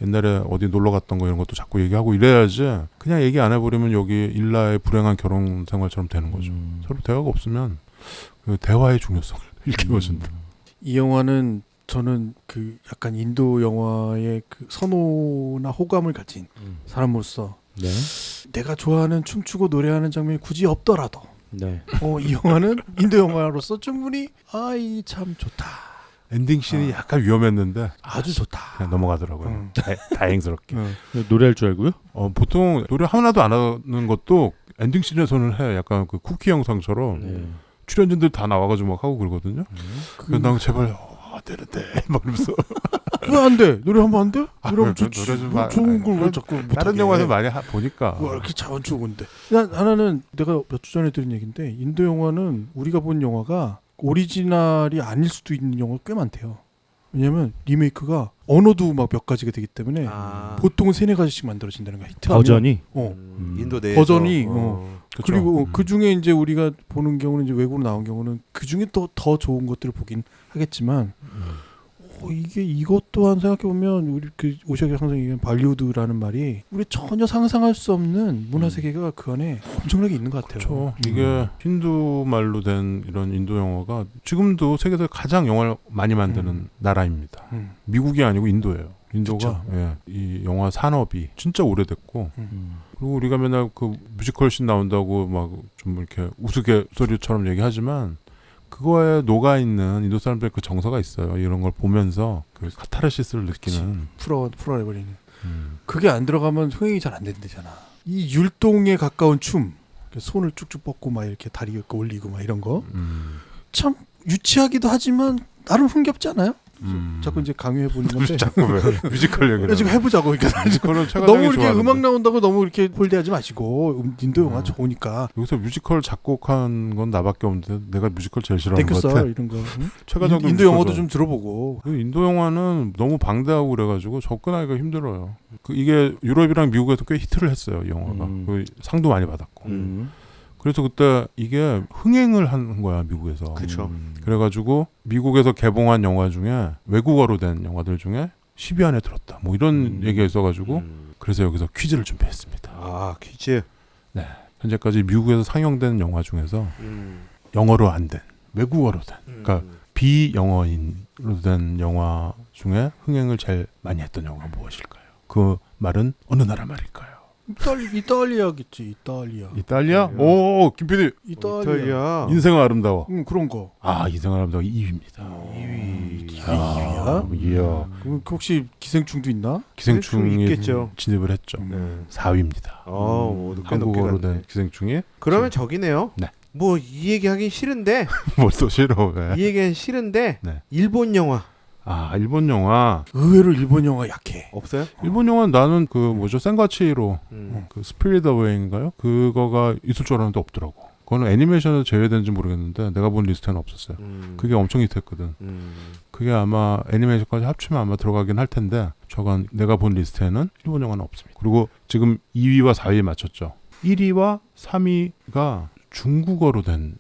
옛날에 어디 놀러 갔던 거 이런 것도 자꾸 얘기하고 이래야지 그냥 얘기 안 해버리면 여기 일라의 불행한 결혼 생활처럼 되는 거죠. 서로 대화가 없으면 그 대화의 중요성을 일깨워준다. 이 영화는 저는 그 약간 인도 영화의 그 선호나 호감을 가진 사람으로서 네. 내가 좋아하는 춤추고 노래하는 장면이 굳이 없더라도 네. 이 영화는 인도 영화로서 충분히 이 참 좋다. 엔딩 씬이 약간 위험했는데 아주 좋다. 그냥 넘어가더라고요. 다행스럽게. 노래할 줄 알고요? 보통 노래 하나도 안 하는 것도 엔딩 씬에서는 해. 약간 그 쿠키 영상처럼 출연진들 다 나와가지고 막 하고 그러거든요. 그래서 난 제발 안 되는데 막 이러면서 왜 안 돼? 노래 하면 안 돼? 노래하면 좋지. 노래 좀 뭐 좋은 걸 왜 자꾸 못하게 다른 영화에서 많이 보니까. 왜 이렇게 자원 좋은데? 난 하나는 내가 몇 주 전에 들은 얘기인데 인도 영화는 우리가 본 영화가 오리지널이 아닐 수도 있는 영화가 꽤 많대요. 왜냐면 리메이크가 언어도 막 몇 가지가 되기 때문에 보통은 3-4가지씩 만들어진다는 거야. 히트하면. 버전이 인도 내에서 버전이 그쵸? 그리고 그 중에 이제 우리가 보는 경우는 이제 외국으로 나온 경우는 그 중에 또 더 좋은 것들을 보긴 하겠지만 이게 이것 또한 생각해 보면 우리 그 오시아가 항상 얘기하는 발리우드라는 말이 우리 전혀 상상할 수 없는 문화 세계가 그 안에 엄청나게 있는 것 같아요. 그렇죠. 이게 힌두 말로 된 이런 인도 영화가 지금도 세계에서 가장 영화를 많이 만드는 나라입니다. 미국이 아니고 인도예요. 인도가 예, 이 영화 산업이 진짜 오래됐고 그리고 우리가 맨날 그 뮤지컬씬 나온다고 막 좀 이렇게 우스갯소리처럼 얘기하지만 그거에 녹아 있는 인도 사람들의 그 정서가 있어요. 이런 걸 보면서 그 카타르시스를 느끼는. 풀어내버리는. 그게 안 들어가면 흥행이 잘 안 된대잖아. 이 율동에 가까운 춤, 손을 쭉쭉 뻗고 막 이렇게 다리 이렇게 올리고 막 이런 거, 참 유치하기도 하지만 나름 흥겹지 않아요? 자꾸 이제 강요해 보는 건데. 자꾸 왜 뮤지컬 얘기를. 지금 해보자고. 그러니까 뮤지컬은 너무 이렇게 음악 나온다고 너무 이렇게 홀대하지 마시고 인도 영화 좋으니까. 여기서 뮤지컬 작곡한 건 나밖에 없는데 내가 뮤지컬 제일 싫어하는 것 같아. 땡큐 이런 거. 응? 최가정도 인도 뮤지컬 영화도 좋아. 좀 들어보고. 인도 영화는 너무 방대하고 그래가지고 접근하기가 힘들어요. 이게 유럽이랑 미국에서 꽤 히트를 했어요. 이 영화가. 그 상도 많이 받았고. 그래서 그때 이게 흥행을 한 거야 미국에서. 그렇죠. 그래가지고 미국에서 개봉한 영화 중에 외국어로 된 영화들 중에 10위 안에 들었다. 뭐 이런 얘기가 있어가지고 그래서 여기서 퀴즈를 준비했습니다. 아 퀴즈. 네. 현재까지 미국에서 상영된 영화 중에서 영어로 안 된, 외국어로 된, 그러니까 비영어인으로 된 영화 중에 흥행을 제일 많이 했던 영화가 무엇일까요? 그 말은 어느 나라 말일까요? 이탈리아겠지. 이탈리아. 이탈리아? 오, 김 PD. 이탈리아. 인생은 아름다워. 그런 거. 아, 인생은 아름다워 2위입니다. 2위야? 이야. 그럼 혹시 기생충도 있나? 기생충이 있겠죠. 진입을 했죠. 네. 4위입니다. 뭐 높게 한국어로 높게 된 갔네. 기생충이 그러면 저기네요. 네. 뭐 이 얘기 하긴 싫은데 뭘 또 싫어 왜? 이 얘기는 싫은데 네. 일본 영화 아, 일본 영화. 의외로 일본 영화 약해. 없어요? 일본 영화는 나는 그 뭐죠? 센과치로 음. 그 스피릿 어웨이인가요? 그거가 있을 줄 알았는데 없더라고. 그거는 애니메이션에서 제외된지 모르겠는데 내가 본 리스트에는 없었어요. 그게 엄청 히트했거든. 그게 아마 애니메이션까지 합치면 아마 들어가긴 할 텐데 저건 내가 본 리스트에는 일본 영화는 없습니다. 그리고 지금 2위와 4위에 맞췄죠. 1위와 3위가 중국어로 된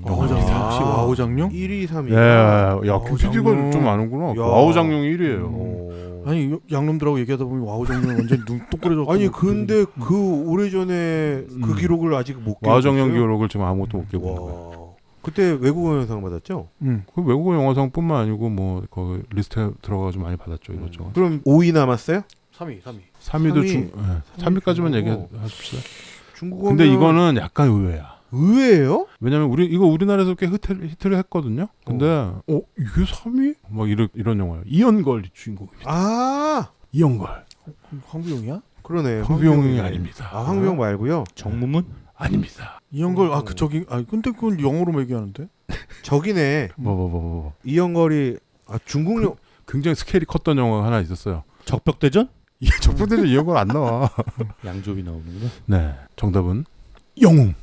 영화입니다. 혹시 와우장룡? 1위, 3위. 예, 야, 와우 김PD가 장룡. 좀 아는구나. 야. 와우 장룡이 1위예요. 아니 양놈들하고 얘기하다 보면 와우장룡 완전 눈 똑그려졌고. 아니 근데 그 오래전에 그 기록을 아직 못 깨고 와우 장룡 있어요? 기록을 지금 아무것도 못 깨고 있는 거예요. 와. 그때 외국어 영상 받았죠? 응. 그 외국어 영화상뿐만 아니고 뭐 거기 리스트에 들어가지고 많이 받았죠 이것저것. 그럼 5위 남았어요? 3위. 3위도 3위. 3위까지만 중국어. 얘기하십시다. 중국어면 근데 이거는 약간 의외야. 의외예요? 왜냐면 이거 우리나라에서 꽤 히트를 했거든요. 근데 이게 3위? 막 이런 영화예요. 이연걸이 주인공입니다. 아 이연걸. 황비용이야? 그러네. 황비용이 아닙니다. 아 황비용 말고요. 정무문? 아닙니다. 이연걸 그 저기 근데 그건 영어로 얘기하는데. 저기네. 뭐. 이영걸이 중국 영 굉장히 스케일이 컸던 영화가 하나 있었어요. 적벽대전? 이게 적분대전 이연걸 안 나와. 양조비 나오는구나. 네. 정답은 영웅.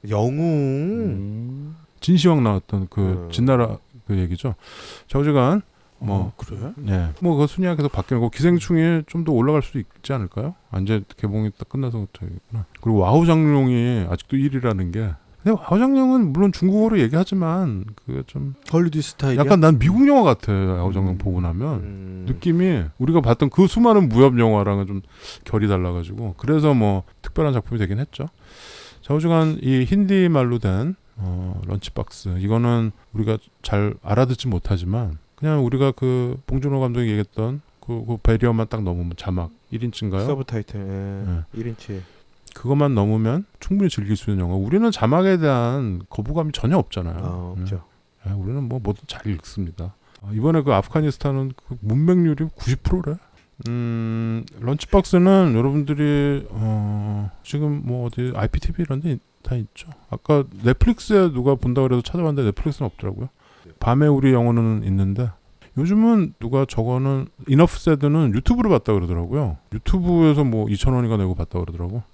영웅. 진시황 나왔던 그 진나라 그 얘기죠. 좌우지간 뭐 그래? 예. 뭐 그 순위가 계속 바뀌는 거 기생충이 좀 더 올라갈 수도 있지 않을까요? 이제 개봉이 딱 끝나서 저기구나. 그리고 와우 장룡이 아직도 1위라는 게 근데 와우 장룡은 물론 중국어로 얘기하지만 그게 좀 헐리우드 스타일이야? 약간 난 미국 영화 같아. 와우 장룡 보고 나면 느낌이 우리가 봤던 그 수많은 무협 영화랑은 좀 결이 달라가지고 그래서 뭐 특별한 작품이 되긴 했죠. 좌우지간 이 힌디 말로 된 런치박스 이거는 우리가 잘 알아듣지 못하지만 그냥 우리가 그 봉준호 감독이 얘기했던 그 배리어만 딱 넘으면 자막 1인치인가요? 서브타이틀 1인치. 그것만 넘으면 충분히 즐길 수 있는 영화. 우리는 자막에 대한 거부감이 전혀 없잖아요. 없죠. 우리는 뭐 뭐든 잘 읽습니다. 이번에 그 아프가니스탄은 그 문맹률이 90%래. 런치박스는 여러분들이 지금 뭐 어디 IPTV 이런 데 다 있죠. 아까 넷플릭스에 누가 본다 그래서 찾아봤는데 넷플릭스는 없더라고요. 밤에 우리 영어는 있는데 요즘은 누가 저거는 이너프세드는 유튜브로 봤다 그러더라고요. 유튜브에서 뭐 2,000원인가 내고 봤다 그러더라고.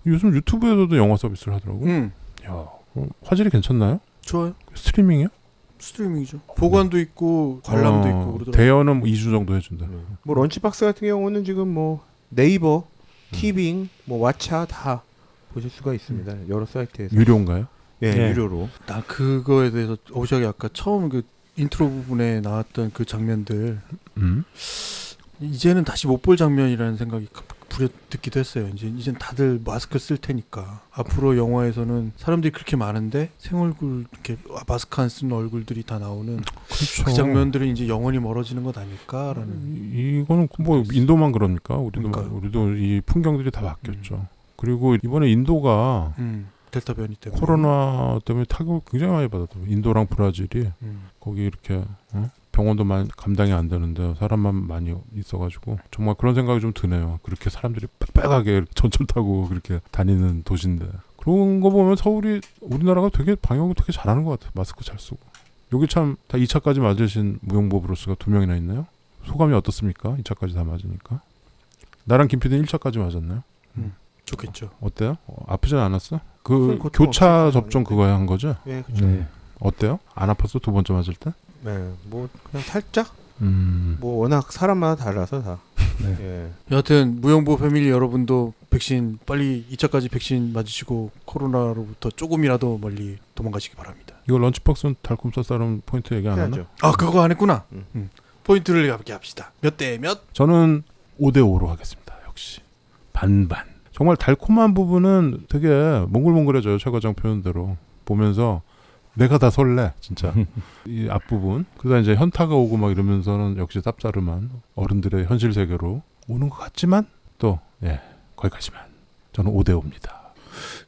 요즘 유튜브에서도 영화 서비스를 하더라고요. 응. 야, 화질이 괜찮나요? 좋아요. 스트리밍이요? 스트리밍이죠. 보관도 있고 관람도 있고 그러더라고요. 대여는 2주 정도 해준다. 뭐 런치박스 같은 경우는 지금 뭐 네이버, 티빙, 뭐 왓챠 다 보실 수가 있습니다. 여러 사이트에서. 유료인가요? 예, 네. 유료로. 나 그거에 대해서 오시아이 아까 처음 그 인트로 부분에 나왔던 그 장면들 음. 이제는 다시 못 볼 장면이라는 생각이 부려듣기도 했어요. 이젠 다들 마스크 쓸 테니까 앞으로 영화에서는 사람들이 그렇게 많은데 생얼굴 이렇게 마스크 안 쓴 얼굴들이 다 나오는 그렇죠. 그 장면들은 이제 영원히 멀어지는 것 아닐까라는. 이거는 뭐 인도만 그럽니까? 그러니까요. 우리도 이 풍경들이 다 바뀌었죠. 그리고 이번에 인도가 델타 변이 때문에 코로나 때문에 타격을 굉장히 많이 받았더라고요. 인도랑 브라질이 거기 이렇게 병원도 많이 감당이 안 되는데 사람만 많이 있어가지고 정말 그런 생각이 좀 드네요. 그렇게 사람들이 빽빽하게 전철 타고 그렇게 다니는 도시인데 그런 거 보면 우리나라가 되게 방역을 되게 잘하는 것 같아요. 마스크 잘 쓰고. 여기 참 다 2차까지 맞으신 무용보 브로스가 2명이나 있나요? 소감이 어떻습니까? 2차까지 다 맞으니까. 나랑 김 PD는 1차까지 맞았나요? 좋겠죠. 어때요? 아프진 않았어? 그 큰 고통 교차 없이 접종 그거 한 거죠? 예, 그렇죠. 네. 어때요? 안 아팠어? 두 번째 맞을 때? 네, 뭐 그냥 살짝 음. 뭐 워낙 사람마다 달라서 다. 네. 예. 여하튼 무용보 패밀리 여러분도 백신 빨리 2차까지 백신 맞으시고 코로나로부터 조금이라도 멀리 도망가시기 바랍니다. 이거 런치박스는 달콤 쌀쌀한 포인트 얘기 안 하나? 해야죠. 아 그거 안 했구나. 음. 포인트를 가볍게 합시다. 몇 대 몇? 저는 5대5로 하겠습니다. 역시 반반. 정말 달콤한 부분은 되게 몽글몽글해져요. 최 과장 표현대로 보면서 내가 다 설레 진짜. 이 앞부분 그러다 이제 현타가 오고 막 이러면서는 역시 쌉싸름한 어른들의 현실 세계로 오는 것 같지만 또 거기까지만. 저는 5대5입니다.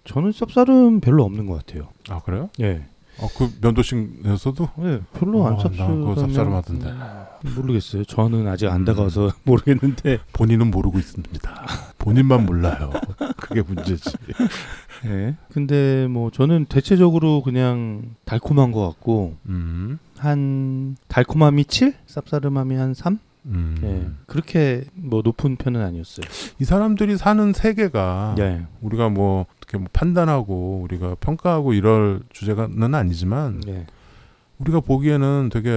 저는 쌉싸름 별로 없는 것 같아요. 아 그래요? 예. 그 면도식에서도 네, 별로 안 나 그거 쌉싸름. 쌉싸름하던데. 모르겠어요. 저는 아직 안 다가와서 모르겠는데. 본인은 모르고 있습니다. 본인만 몰라요. 그게 문제지. 예. 근데 뭐 저는 대체적으로 그냥 달콤한 것 같고 한 달콤함이 7, 쌉싸름함이 한 3. 예. 그렇게 뭐 높은 편은 아니었어요. 이 사람들이 사는 세계가 예. 우리가 뭐 어떻게 뭐 판단하고 우리가 평가하고 이럴 주제가는 아니지만 예. 우리가 보기에는 되게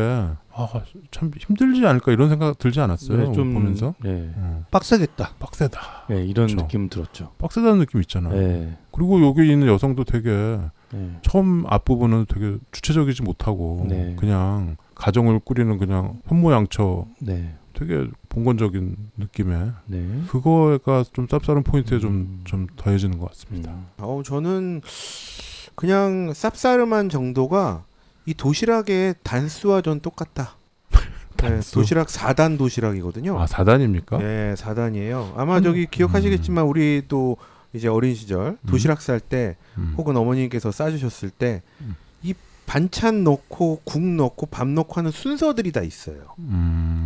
참 힘들지 않을까 이런 생각 들지 않았어요. 네, 좀 보면서 예. 빡세겠다. 빡세다. 예, 이런 그렇죠. 느낌 들었죠. 빡세다는 느낌 있잖아요. 예. 그리고 여기 있는 여성도 되게 예. 처음 앞부분은 되게 주체적이지 못하고 네. 그냥 가정을 꾸리는 그냥 현모양처 네. 되게 봉건적인 느낌의 네. 그거가 좀 쌉싸름 포인트에 좀 더해지는 것 같습니다. 저는 그냥 쌉싸름한 정도가 이 도시락의 단수와 전 똑같다. 단수? 네, 도시락 4단 도시락이거든요. 아 4단입니까? 네, 4단이에요. 아마 저기 기억하시겠지만 우리 또 이제 어린 시절 도시락 쌀 때 혹은 어머님께서 싸주셨을 때 이 반찬 넣고 국 넣고 밥 넣고 하는 순서들이 다 있어요.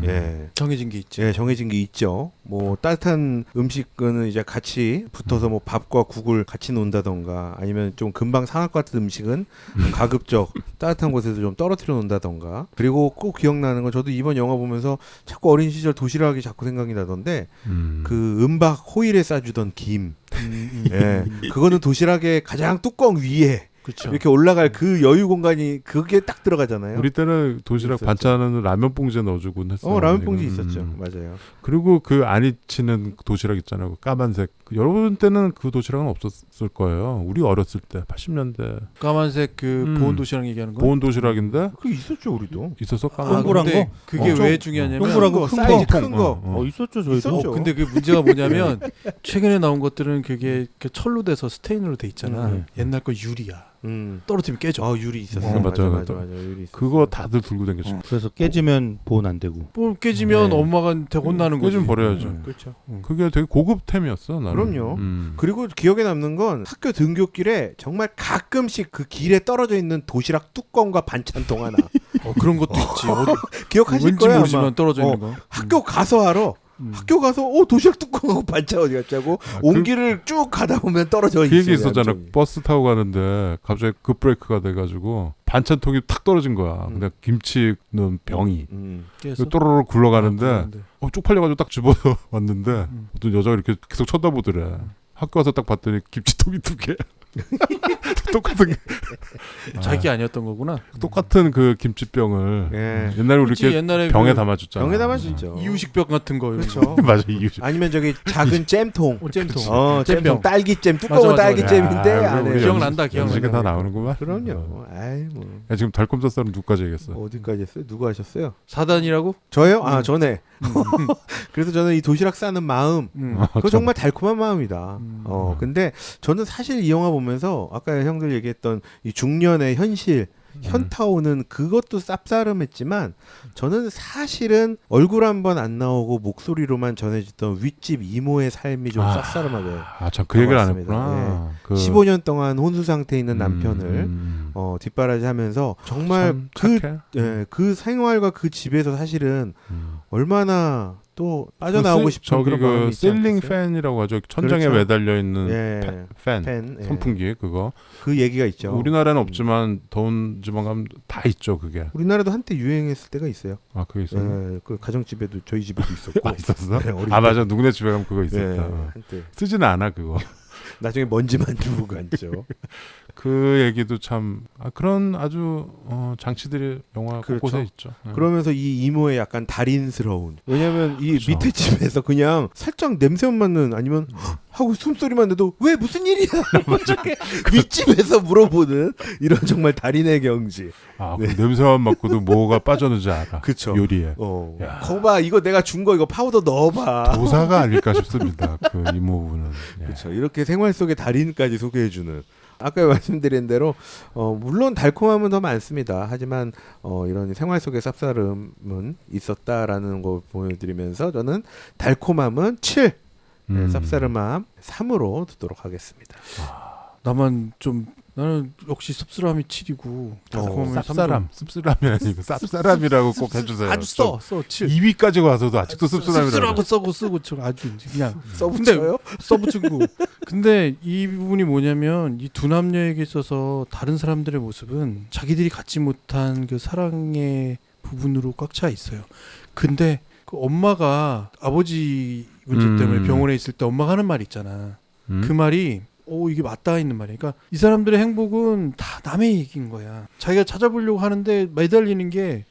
예. 정해진 게 있지. 예, 정해진 게 있죠. 뭐 따뜻한 음식은 이제 같이 붙어서 뭐 밥과 국을 같이 놓는다던가 아니면 좀 금방 상할 것 같은 음식은 가급적 따뜻한 곳에서 좀 떨어뜨려 놓는다던가. 그리고 꼭 기억나는 건 저도 이번 영화 보면서 자꾸 어린 시절 도시락이 자꾸 생각이 나던데 그 은박 호일에 싸주던 김. 예. 그거는 도시락의 가장 뚜껑 위에 그렇죠. 이렇게 올라갈 그 여유 공간이 그게 딱 들어가잖아요. 우리 때는 도시락 있었죠. 반찬은 라면 봉지에 넣어주곤 했어요. 라면 봉지 이거. 있었죠. 맞아요. 그리고 그 안이 치는 도시락 있잖아요. 그 까만색. 여러분 때는 그 도시락은 없었을 거예요. 우리 어렸을 때 80년대 까만색 그 보온 도시락 얘기하는 거. 보온 도시락인데 그 있었죠, 우리도. 있었어 까만. 동그란 근데 거? 그게 어. 왜 중요하냐면 동그란 거, 큰 사이즈 거. 큰 거. 있었죠, 저희도. 있었죠. 근데 그 문제가 뭐냐면 최근에 나온 것들은 그게 철로 돼서 스테인으로 돼 있잖아. 옛날 거 유리야. 떨어뜨리면 깨져. 유리 있었어. 맞아요, 맞아. 맞아요. 유리 있었어. 그거 다들 들고 다녔죠. 그래서 깨지면 보온 안 되고. 뭐 깨지면 네. 엄마한테 혼나는 거지. 깨지면 버려야죠. 그렇죠. 그게 되게 고급템이었어. 나는. 그럼요. 그리고 기억에 남는 건 학교 등굣길에 정말 가끔씩 그 길에 떨어져 있는 도시락 뚜껑과 반찬통 하나. 그런 것도 있지. 기억하실 왠지 거야 모르지만 아마. 떨어져 있는 거. 학교 가서 알아. 학교 가서 도시락 뚜껑하고 반찬 어디 갔자고 온 길을 쭉 가다 보면 떨어져 있어요. 그 얘기 있었잖아. 양쪽이. 버스 타고 가는데 갑자기 급브레이크가 돼가지고 반찬통이 탁 떨어진 거야. 그냥 김치 넣은 병이 깨서? 또로로 굴러가는데 아, 쪽 팔려가지고 딱 집어서 왔는데 어떤 여자가 이렇게 계속 쳐다보더래. 학교 와서 딱 봤더니 김치통이 2개. 똑같은 자기 아니었던 거구나. 똑같은 그 김치병을 예. 옛날에 우리 그치, 이렇게 옛날에 병에 그 담아줬잖아. 병에 담아주죠. 이유식병 같은 거. 그렇죠. 맞아 이유식. 아니면 저기 작은 잼통. 잼통. 잼통. 잼병. 딸기잼 두꺼운 맞아, 맞아, 딸기잼인데 야, 안에 우리 기억난다, 음식에 기억난다. 다 나오는구만. 그럼요. 아이 뭐 야, 지금 달콤 쌉쌀은 누구까지 얘기했어? 어디까지 했어요? 누가 하셨어요? 4단이라고? 저요? 아 전에. 그래서 저는 이 도시락 싸는 마음 그거 참. 정말 달콤한 마음이다. 음. 근데 저는 사실 이 영화 보면서 아까 형들 얘기했던 이 중년의 현실 현타오는 그것도 쌉싸름했지만 저는 사실은 얼굴 한번 안 나오고 목소리로만 전해졌던 윗집 이모의 삶이 좀 쌉싸름하게 참 그 얘기를 안 맞습니다. 했구나. 그 15년 동안 혼수 상태에 있는 남편을 뒷바라지하면서 정말 참 착해. 그 생활과 그 집에서 사실은 음. 얼마나 또 빠져나오고 그 싶은 저기 그런 마음이 그 있지 실링 않겠어요? 팬이라고 하죠. 천장에 그렇죠. 매달려 있는 예. 팬. 팬, 예. 선풍기 그거. 그 얘기가 있죠. 우리나라는 없지만 더운 지방 가면 다 있죠 그게. 우리나라도 한때 유행했을 때가 있어요. 아 그게 있어요. 예, 그 가정집에도 저희 집에도 있었고. 아 있었어? 네, 어릴 아 때. 맞아 누구네 집에 가면 그거 예, 있었다. 어. 한때. 쓰지는 않아 그거. 나중에 먼지만 주고 갔죠. 그 얘기도 참 그런 아주 장치들이 영화 그렇죠. 곳곳에 있죠. 예. 그러면서 이 이모의 약간 달인스러운. 왜냐면 이 그렇죠. 밑에 집에서 그냥 살짝 냄새만 맡는 아니면 하고 숨소리만 내도 왜 무슨 일이야? 윗집에서 물어보는 이런 정말 달인의 경지. 그 냄새만 맡고도 뭐가 빠졌는지 알아. 그쵸. 요리에. 야. 거봐 이거 내가 준 거 이거 파우더 넣어봐. 도사가 아닐까 싶습니다. 그 이모부는. 예. 그렇죠. 이렇게 생활 속의 달인까지 소개해주는. 아까 말씀드린 대로 물론 달콤함은 더 많습니다. 하지만 이런 생활 속의 쌉싸름은 있었다라는 거 보여드리면서 저는 달콤함은 7, 쌉싸름함 3으로 두도록 하겠습니다. 나는 역시 씁쓸함이 7이고 쌉싸람. 씁쓸함이 아니고 쌉싸람이라고 꼭 해주세요. 아주 써 7. 2위까지 와서도 아직도 씁쓸함이라고. 씁쓸하고 써고 쓰고 저 아주 그냥 써붙여요? 써붙이고. 근데 이 부분이 뭐냐면 이 두 남녀에게 있어서 다른 사람들의 모습은 자기들이 갖지 못한 그 사랑의 부분으로 꽉 차 있어요. 근데 그 엄마가 아버지 문제 때문에 병원에 있을 때 엄마가 하는 말 있잖아. 그 말이 이게 맞닿아 있는 말이야. 그러니까 이 사람들의 행복은 다 남의 얘기인 거야. 자기가 찾아보려고 하는데 매달리는 게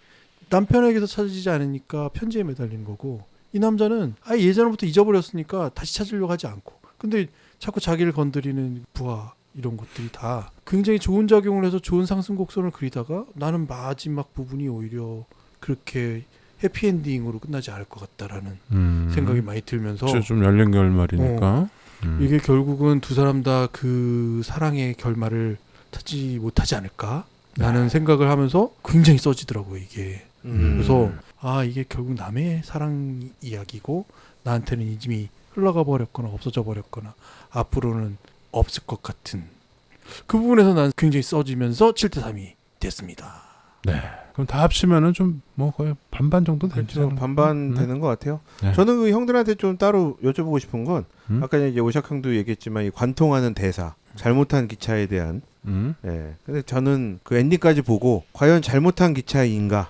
남편에게서 찾아지지 않으니까 편지에 매달리는 거고, 이 남자는 아예 예전부터 잊어버렸으니까 다시 찾으려고 하지 않고, 근데 자꾸 자기를 건드리는 부하 이런 것들이 다 굉장히 좋은 작용을 해서 좋은 상승곡선을 그리다가 나는 마지막 부분이 오히려 그렇게 해피엔딩으로 끝나지 않을 것 같다라는 생각이 많이 들면서 좀 열린 결말이니까. 이게 결국은 두 사람 다 그 사랑의 결말을 찾지 못하지 않을까라는 생각을 하면서 굉장히 써지더라고요 이게. 그래서 이게 결국 남의 사랑 이야기고 나한테는 이미 흘러가 버렸거나 없어져 버렸거나 앞으로는 없을 것 같은 그 부분에서 난 굉장히 써지면서 7대3이 됐습니다. 네. 그럼 다 합치면은 좀 뭐 거의 반반 정도 되죠. 그렇죠. 반반 되는 것 같아요. 네. 저는 그 형들한테 좀 따로 여쭤보고 싶은 건 아까 이제 오샥 형도 얘기했지만 이 관통하는 대사, 잘못한 기차에 대한. 예. 근데 저는 그 엔딩까지 보고 과연 잘못한 기차인가?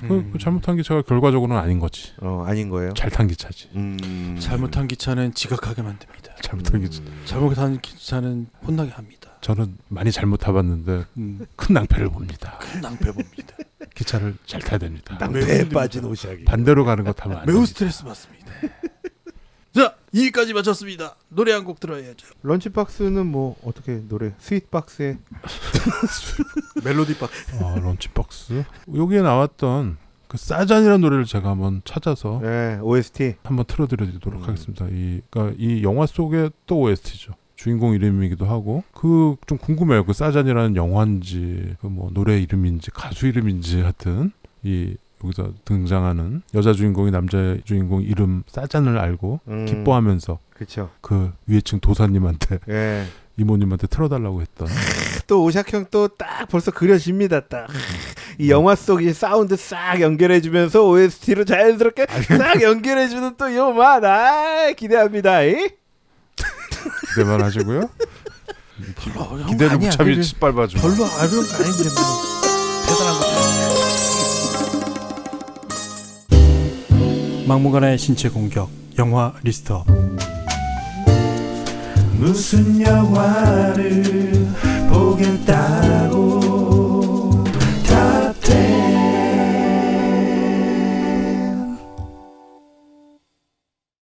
그 잘못한 기차가 결과적으로는 아닌 거지. 아닌 거예요. 잘 탄 기차지. 잘못한 기차는 지각하게 만듭니다. 잘못한 기차. 잘못한 기차는 혼나게 합니다. 저는 많이 잘못 타봤는데 큰 낭패를 봅니다. 큰 낭패 봅니다. 기차를 잘 타야 됩니다. 낭패에 빠진 오샥이. 반대로 가는 거 타면 안 매우 됩니다. 스트레스 받습니다. 자, 2위까지 마쳤습니다. 노래 한 곡 들어야죠. 런치박스는 뭐 어떻게 노래? 스윗박스에 멜로디 박스. 런치박스. 여기에 나왔던 그 싸잔이라는 노래를 제가 한번 찾아서 OST. 한번 틀어드리도록 하겠습니다. 그러니까 이 영화 속의 또 OST죠. 주인공 이름이기도 하고 그 좀 궁금해요. 그 싸잔이라는 영화인지 그 뭐 노래 이름인지 가수 이름인지 하여튼 이 여기서 등장하는 여자 주인공이 남자 주인공 이름 싸잔을 알고 기뻐하면서 그렇죠. 그 위에층 도사님한테 예. 이모님한테 틀어달라고 했던 또 오샥 형 또 딱 벌써 그려집니다. 딱 이 영화 속의 사운드 싹 연결해주면서 OST로 자연스럽게 싹 연결해주는 또 요맛 기대합니다. 기대만 하시고요. 별로 기대를 무참히 짓밟아주고 별로 어려운 거 아닌데 대단한 거. 막무가내의 신체 공격 영화 리스트업. 무슨 영화를 보겠다